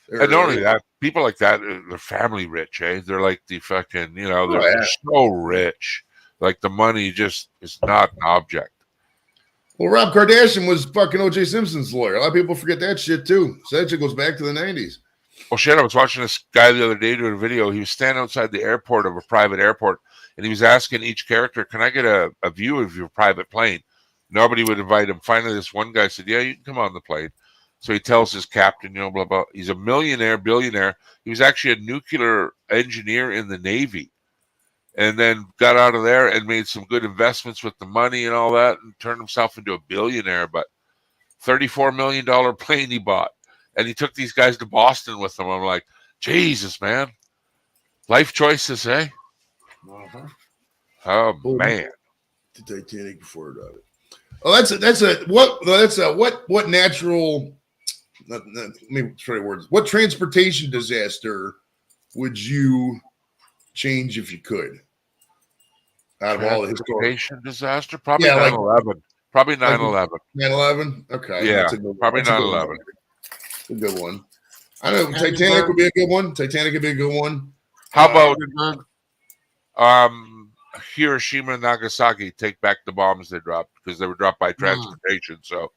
And not only that, people like that, they're family rich, eh? They're like the fucking, they're so rich. Like the money just is not an object. Well, Rob Kardashian was fucking O.J. Simpson's lawyer. A lot of people forget that shit too. So that shit goes back to the 90s. Well, shit, I was watching this guy the other day doing a video. He was standing outside the airport of a private airport, and he was asking each character, can I get a view of your private plane? Nobody would invite him. Finally, this one guy said, "Yeah, you can come on the plane." So he tells his captain, you know, blah blah. He's a millionaire, billionaire. He was actually a nuclear engineer in the Navy, and then got out of there and made some good investments with the money and all that, and turned himself into a billionaire. But $34 million plane he bought, and he took these guys to Boston with him. I'm like, Jesus, man, life choices, eh? Uh-huh. Oh man. The Titanic before it got it. Oh, what natural? Let me try words. What transportation disaster would you change if you could? Out of all the historical Transportation disaster, probably Yeah, like- 9/11. Probably 9/11. 9/11? Okay. Yeah, that's a good, probably that's a good 9/11. one. A good one. I know Gettysburg. Titanic would be a good one. Titanic would be a good one. How about Gettysburg. Hiroshima and Nagasaki? Take back the bombs they dropped because they were dropped by transportation. So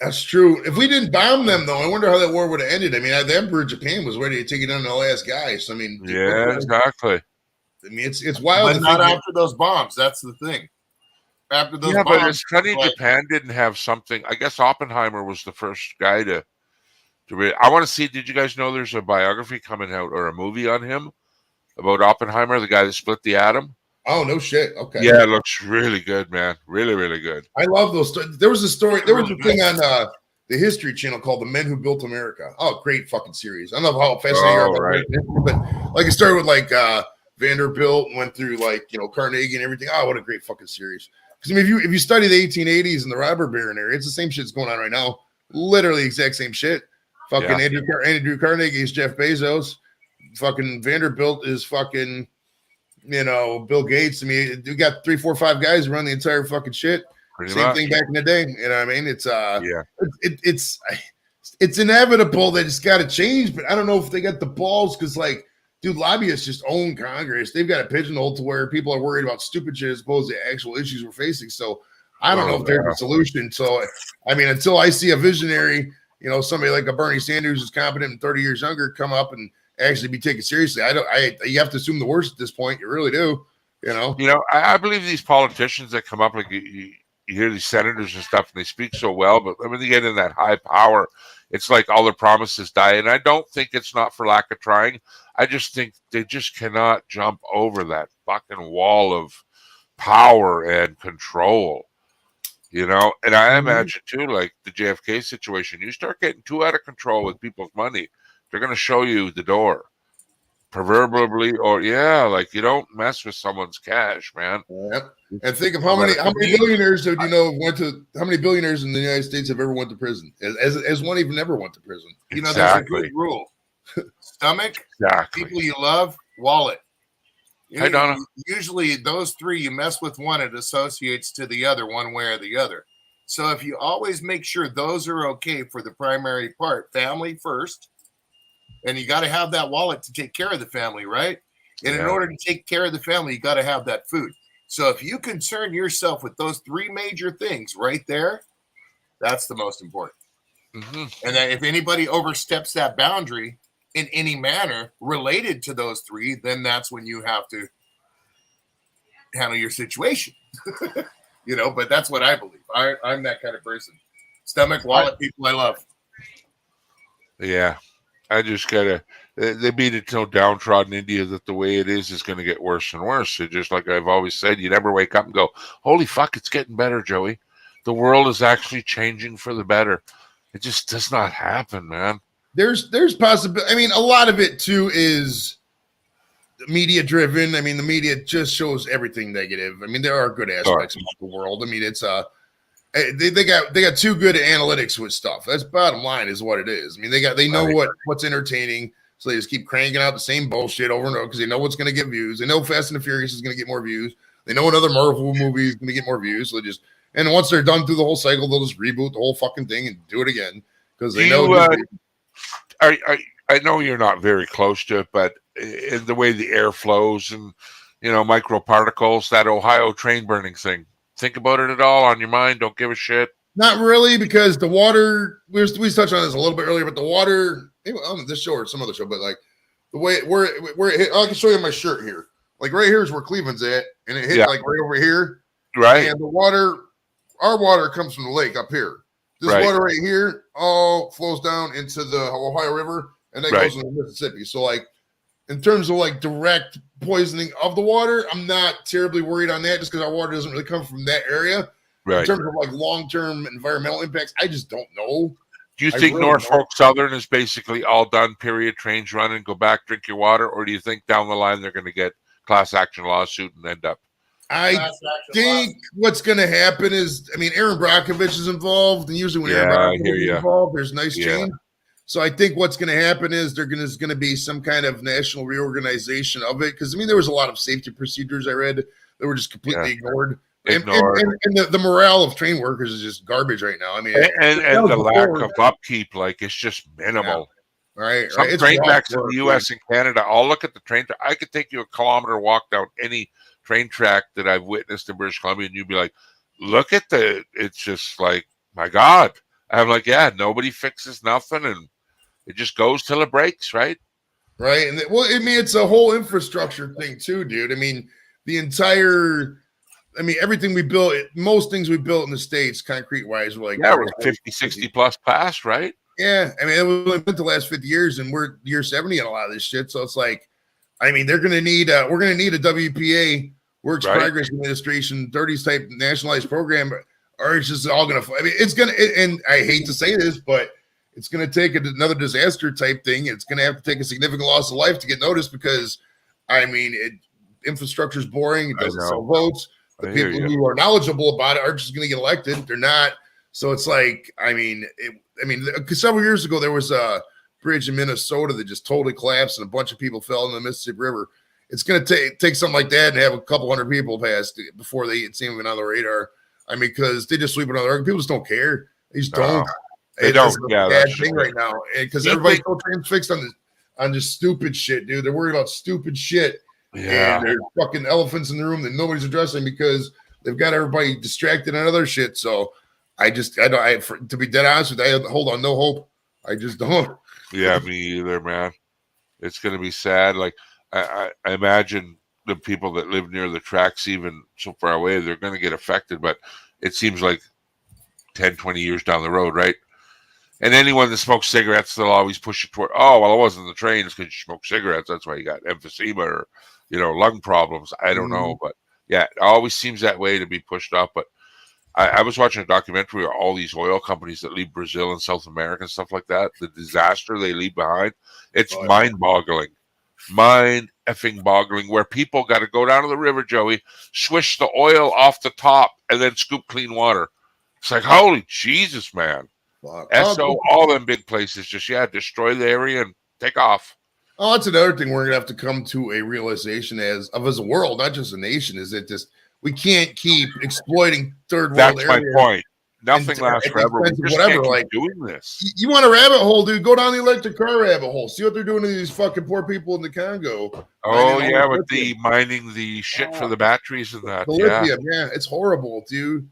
That's true. If we didn't bomb them, though, I wonder how that war would have ended. I mean, the Emperor of Japan was ready to take it down to the last guy. So I mean, yeah, exactly. I mean, it's wild. But to not think that- after those bombs. That's the thing. After those Yeah, bombs. but it's funny like- Japan didn't have something. I guess Oppenheimer was the first guy to read. I want to see. Did you guys know there's a biography coming out or a movie on him about Oppenheimer, the guy that split the atom? Oh no shit. Okay. Yeah, it looks really good, man. Really, really good. I love those. There was a story. There was a thing on the History Channel called "The Men Who Built America." Oh, great fucking series. I don't know how fascinating you are Oh, about right. history, but like it started with like Vanderbilt, went through like Carnegie and everything. Oh, what a great fucking series. Because I mean, if you study the 1880s and the robber baron era, it's the same shit that's going on right now. Literally exact same shit. Fucking Yeah. Andrew Carnegie is Jeff Bezos. Fucking Vanderbilt is fucking Bill Gates. I mean, you got 3, 4, 5 guys who run the entire fucking shit. Pretty Same much. thing back in the day. You know what I mean? It's Yeah. it's inevitable that it's got to change, but I don't know if they got the balls because, like, dude, lobbyists just own Congress. They've got a pigeonhole to where people are worried about stupid shit as opposed to actual issues we're facing. So I don't know if there's a solution. So I mean, until I see a visionary, somebody like a Bernie Sanders who's competent and 30 years younger come up and actually be taken seriously, you have to assume the worst at this point. You really do. I believe these politicians that come up, like you hear these senators and stuff, and they speak so well, but when they get in that high power, it's like all their promises die. And I don't think it's not for lack of trying. I just think they just cannot jump over that fucking wall of power and control. And I imagine too, like the JFK situation, you start getting too out of control with people's money, they're going to show you the door. Proverbially, or like you don't mess with someone's cash, man. Yep. And think of how many billionaires do you know how many billionaires in the United States have ever went to prison? As one even never went to prison. There's a Exactly. good rule. Stomach, Exactly. people you love, wallet. Hi, Donna. Usually those three, you mess with one, it associates to the other one way or the other. So if you always make sure those are okay for the primary part, family first, and you got to have that wallet to take care of the family, right? And in Yeah. order to take care of the family, you got to have that food. So if you concern yourself with those three major things right there, that's the most important. hmm And then if anybody oversteps that boundary in any manner related to those three, then that's when you have to handle your situation. But that's what I believe. I'm that kind of person. Stomach, wallet, people I love. Yeah. I just gotta. They beat it so downtrodden India that the way it is going to get worse and worse. So just like I've always said, you never wake up and go, "Holy fuck, it's getting better, Joey." The world is actually changing for the better. It just does not happen, man. There's possibility. I mean, a lot of it too is media driven. I mean, the media just shows everything negative. I mean, there are good aspects of the world. I mean, it's they got too good at analytics with stuff. That's bottom line is what it is. I mean, they know what's entertaining, so they just keep cranking out the same bullshit over and over because they know what's going to get views. They know Fast and the Furious is going to get more views. They know another Marvel movie is going to get more views. So and once they're done through the whole cycle, they'll just reboot the whole fucking thing and do it again because they know. I know you're not very close to it, but in the way the air flows and microparticles, that Ohio train burning thing. Think about it at all on your mind? Don't give a shit. Not really, because the water. We touched on this a little bit earlier, but the water. Maybe on this show or some other show, but like the way where it hit. I can show you my shirt here. Like right here is where Cleveland's at, and it hit like right over here. Right. And the water our water comes from the lake up here. This Right. water right here all flows down into the Ohio River and then Right. goes into Mississippi. So like in terms of like direct poisoning of the water, I'm not terribly worried on that just because our water doesn't really come from that area. In Right. terms of like long-term environmental impacts, I just don't know. Do you I think really Norfolk Southern is basically all done, period, trains running, go back, drink your water? Or do you think down the line they're going to get class action lawsuit and end up? I Class action think what's going to happen is, I mean, Aaron Brockovich is involved, and usually when Yeah, I Aaron hear Brockovich is ya. involved, there's nice Yeah. change. So I think what's going to happen is there's going to be some kind of national reorganization of it. Because I mean, there was a lot of safety procedures I read that were just completely ignored. Ignored. And the morale of train workers is just garbage right now. I mean, And that was the lack before. of upkeep, like it's just minimal. right? Some It's train rough tracks in work, the U.S. and Canada, I'll look at the train. I could take you a kilometer walk down any train track that I've witnessed in British Columbia, and you'd be like, look at it's just like, my God. I'm like, yeah, nobody fixes nothing, and it just goes till it breaks, right? right? And well, I mean, it's a whole infrastructure thing too, dude. I mean, everything we built, most things we built in the States, concrete wise, were like, Yeah, we're 50, 60 plus past, right? yeah. I mean, it was only been the last 50 years, and we're year 70 on a lot of this shit. So it's like, I mean, we're gonna need a WPA, Works Right. Progress Administration, 30s type nationalized program, or it's just all gonna. I mean, it's gonna, and I hate to say this, but it's gonna take another disaster type thing. It's gonna have to take a significant loss of life to get noticed because, I mean, infrastructure is boring. It I doesn't know. sell votes. The I hear people you. who are knowledgeable about it are just going to get elected. They're not. So it's like, several years ago, there was a bridge in Minnesota that just totally collapsed and a bunch of people fell in the Mississippi River. It's going to take something like that and have a couple hundred people pass before it's even on the radar. I mean, because they just sweep it under. People just don't care. They just No, don't. they It's don't. just a Yeah, bad that's thing just right now. Because Do you everybody's think- so transfixed on this stupid shit, dude. They're worried about stupid shit. Yeah. And there's fucking elephants in the room that nobody's addressing because they've got everybody distracted on other shit. So to be dead honest with you, I hold on no hope. I just don't. Yeah, me either, man. It's going to be sad. Like, I imagine the people that live near the tracks, even so far away, they're going to get affected. But it seems like 10, 20 years down the road, right? And anyone that smokes cigarettes, they'll always push it toward, oh, well, it wasn't the train. It's because you smoke cigarettes. That's why you got emphysema or, lung problems. I don't know. But yeah, it always seems that way to be pushed off. But I was watching a documentary of all these oil companies that leave Brazil and South America and stuff like that. The disaster they leave behind. It's mind-boggling. Mind-effing-boggling, where people got to go down to the river, Joey, swish the oil off the top, and then scoop clean water. It's like, holy Jesus, man. Fuck. So all them big places just, destroy the area and take off. Oh, that's another thing we're gonna have to come to a realization as a world, not just a nation, is that we can't keep exploiting third world That's my areas. point. Nothing and lasts at the forever. We expense of just whatever, can't keep like- doing this. You want a rabbit hole, dude? Go down the electric car rabbit hole. See what they're doing to these fucking poor people in the Congo. Oh, mining yeah, all the with the mining the shit for the batteries and that. The Yeah. lithium, yeah, it's horrible, dude.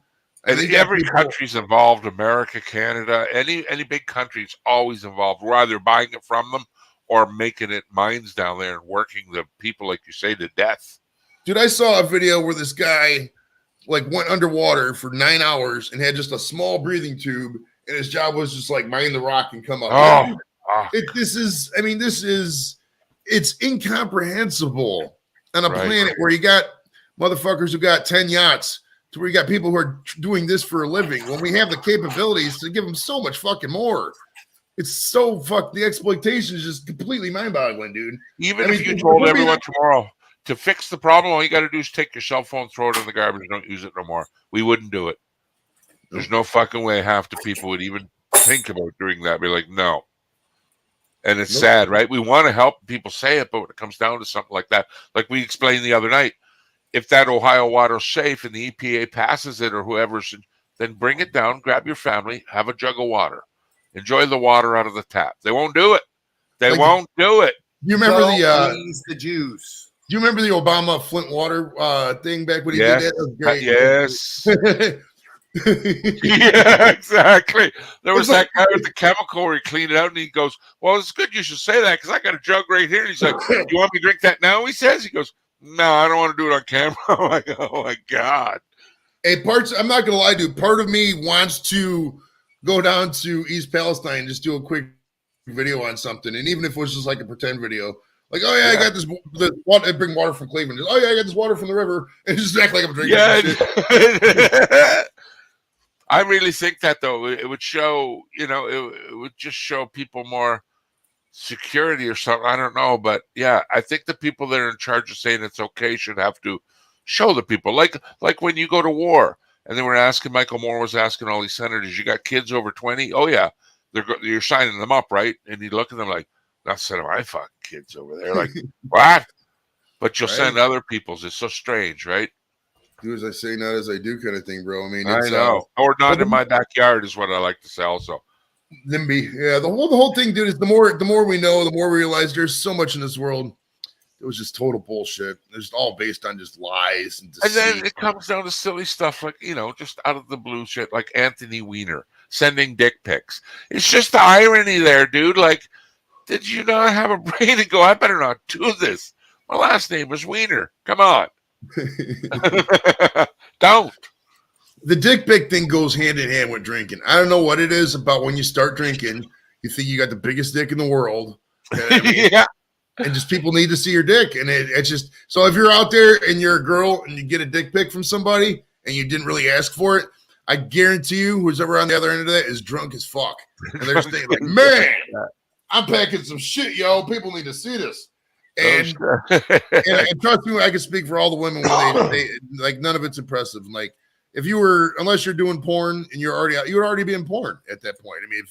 And they got every people- country's involved. America, Canada, any big country's always involved. We're either buying it from them or making it mines down there and working the people, like you say, to death. Dude, I saw a video where this guy went underwater for 9 hours and had just a small breathing tube, and his job was just mine the rock and come up. It's incomprehensible on a Right. planet where you got motherfuckers who got 10 yachts to where you got people who are doing this for a living when we have the capabilities to give them so much fucking more. It's so the exploitation is just completely mind-boggling, dude. Even I if mean, you it told would be everyone tomorrow to fix the problem, all you got to do is take your cell phone, throw it in the garbage, don't use it no more. We wouldn't do it. There's no fucking way half the people would even think about doing that. Be like, no. And it's Nope. sad, right? We want to help people say it, but when it comes down to something like that, like we explained the other night, if that Ohio water's safe and the EPA passes it or whoever's, then bring it down, grab your family, have a jug of water. Enjoy the water out of the tap. They won't do it. They won't do it. You remember the juice. Do you remember the Obama Flint water thing back when he Yes. did that? That was great. Yes. Yeah, exactly. There was that guy with the chemical where he cleaned it out and he goes, well, it's good you should say that because I got a jug right here. And he's like, you want me to drink that now? He says, he goes, no, I don't want to do it on camera. I'm like, oh my God. I'm not gonna lie, dude. Part of me wants to go down to East Palestine, just do a quick video on something, and even if it was just like a pretend video, like, oh yeah, I got this water. I bring water from Cleveland. Just, oh yeah, I got this water from the river, and just act like I'm drinking. Yeah. I really think that though it would show, it would just show people more security or something. I don't know, but yeah, I think the people that are in charge of saying it's okay should have to show the people, like when you go to war, and they were asking, Michael Moore was asking all these senators, you got kids over 20? Oh yeah, you're signing them up, right? And you look at them like, not sending my fucking kids over there, like what? But you'll send other people's. It's so strange, right? Do as I say, not as I do, kind of thing, bro. I mean, I it's, know, or not in my backyard is what I like to say. Also, NIMBY. Yeah, the whole thing, dude, is the more we know, the more we realize there's so much in this world. It was just total bullshit. It's all based on just lies and deceit. And then it comes down to silly stuff like, just out of the blue shit, like Anthony Weiner sending dick pics. It's just the irony there, dude. Like, did you not have a brain to go, I better not do this? My last name was Weiner. Come on. Don't. The dick pic thing goes hand in hand with drinking. I don't know what it is about when you start drinking, you think you got the biggest dick in the world. Yeah. And just people need to see your dick. And it's just, so if you're out there and you're a girl and you get a dick pic from somebody and you didn't really ask for it, I guarantee you who's ever on the other end of that is drunk as fuck. And they're just thinking like, man, I'm packing some shit, yo. People need to see this. And, and trust me, I can speak for all the women when they like, none of it's impressive. Like, unless you're doing porn and you would already be in porn at that point. I mean,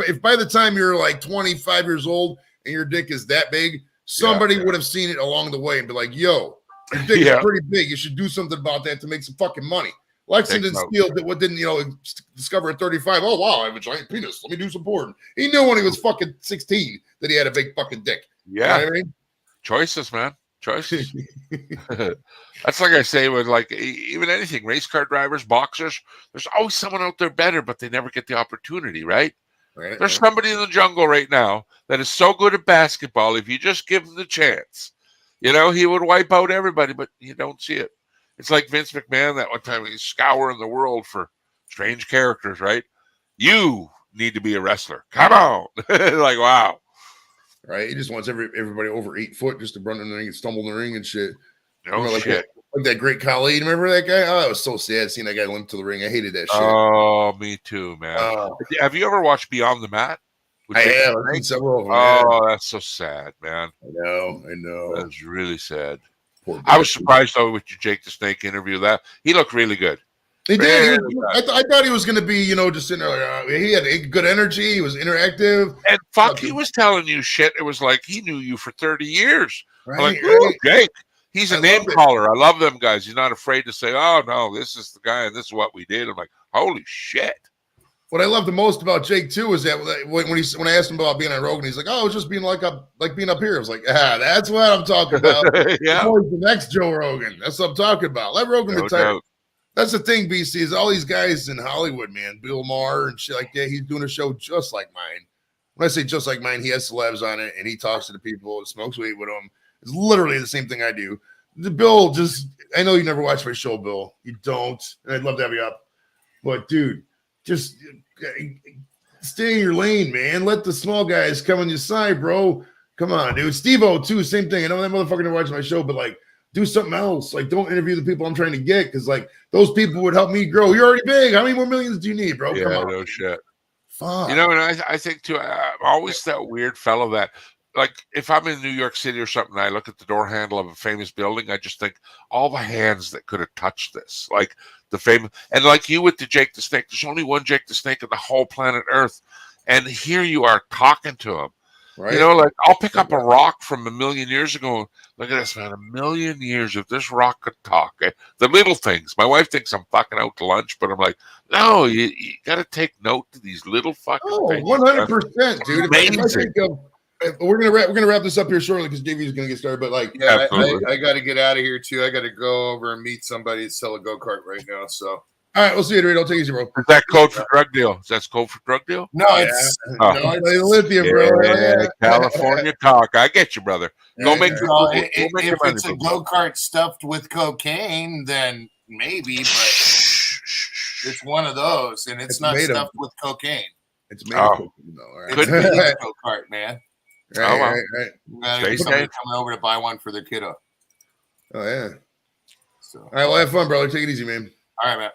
if by the time you're like 25 years old and your dick is that big, somebody would have seen it along the way and be like, yo, your dick is pretty big. You should do something about that to make some fucking money. Lexington Steele didn't discover at 35. Oh, wow, I have a giant penis. Let me do some porn. He knew when he was fucking 16 that he had a big fucking dick. Yeah. You know what I mean? Choices, man. Choices. That's like I say with like even anything, race car drivers, boxers, there's always someone out there better, but they never get the opportunity, right? There's somebody in the jungle right now that is so good at basketball. If you just give him the chance, he would wipe out everybody, but you don't see it. It's like Vince McMahon that one time, he's scouring the world for strange characters, right? You need to be a wrestler. Come on. Like, wow. Right? He just wants everybody over 8 foot just to run in the ring and stumble in the ring and shit. No shit. Like that great Khali. Remember that guy? Oh, it was so sad seeing that guy limp to the ring. I hated that shit. Oh, me too, man. Have you ever watched Beyond the Mat? I have. I've seen several of them. Oh, that's so sad, man. I know. That's really sad. I was surprised though with your Jake the Snake interview that he looked really good. He did. I thought he was going to be, just sitting there. He had good energy. He was interactive. And he was telling you shit. It was like he knew you for 30 years. Right, Jake. He's a name caller. I love them guys. He's not afraid to say, "Oh no, this is the guy, and this is what we did." I'm like, "Holy shit!" What I love the most about Jake too is that when I asked him about being on Rogan, he's like, "Oh, it's just being like being up here." I was like, that's what I'm talking about." Yeah, the next Joe Rogan. That's what I'm talking about. Let Rogan retire. That's the thing, BC, is all these guys in Hollywood, man, Bill Maher and shit like that. He's doing a show just like mine. When I say just like mine, he has celebs on it and he talks to the people and smokes weed with them. It's literally the same thing I do. Bill, I know you never watched my show, Bill. You don't, and I'd love to have you up. But, dude, just stay in your lane, man. Let the small guys come on your side, bro. Come on, dude. Steve-O, too, same thing. I know that motherfucker never watched my show, but, like, do something else. Like, don't interview the people I'm trying to get because, like, those people would help me grow. You're already big. How many more millions do you need, bro? Come on. No shit. Fuck. And I think, too, I'm always that weird fellow that, like, if I'm in New York City or something, I look at the door handle of a famous building, I just think all the hands that could have touched this. Like, the famous, and like you with the Jake the Snake, there's only one Jake the Snake on the whole planet Earth. And here you are talking to him. Right. Like I'll pick up a rock from a million years ago. Look at this, man. A million years if this rock could talk. The little things. My wife thinks I'm fucking out to lunch, but I'm like, no, you got to take note to these little fucking things. 100%, dude. Amazing. We're gonna wrap this up here shortly because Davey's gonna get started. But like, I got to get out of here too. I got to go over and meet somebody to sell a go-kart right now. So All right, we'll see you, Dorito. Take it easy, bro. Is that code for drug deal? Is that code for drug deal? No, it's Oh. no, Hey, lithium, bro. Yeah, California talk. I get you, brother. Go make you go know, make if your money, it's a boo-boo. go-kart stuffed with cocaine, then maybe, but it's one of those, and it's It's not made of- stuffed with cocaine. It's made Oh. of cocaine, though. All right. It's Could be. a go-kart, man. Right, Oh, well. right. You gotta Stay get somebody safe. coming over to buy one for their kiddo. Oh, yeah. So, All right, well, have fun, brother. Take it easy, man. all right, man.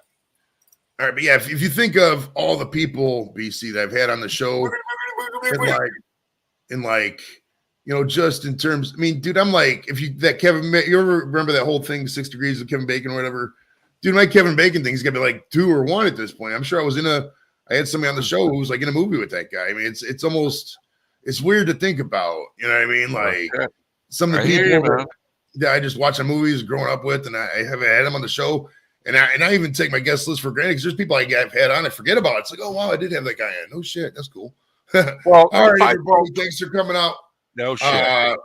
All right, but yeah, if you think of all the people, BC, that I've had on the show, and like, you know, just in terms, I mean, dude, I'm like, if you ever remember that whole thing, 6 Degrees of Kevin Bacon or whatever, dude, my Kevin Bacon thing's gonna be like 2 or 1 at this point. I'm sure I had somebody on the show who was like in a movie with that guy. I mean, it's almost, it's weird to think about, you know what I mean? Like Okay. some of I the hear people you, man. that I just watch the movies growing up with, and I haven't had them on the show. And I even take my guest list for granted because there's people I've had on, I forget about it. It's like, oh wow, I did have that guy on. No shit, that's cool. Well, All right, if I- everybody, thanks for coming out. no shit.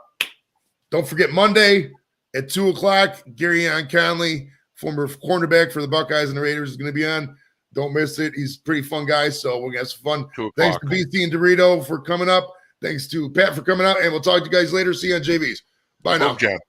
Don't forget Monday at 2:00, Gary Ann Conley, former cornerback for the Buckeyes and the Raiders, is going to be on. Don't miss it. He's a pretty fun guy, so we're going to have some fun. 2 Thanks o'clock. to BC and Dorito for coming up. Thanks to Pat for coming out, and we'll talk to you guys later. See you on JVs. Bye now. Boom, Jam.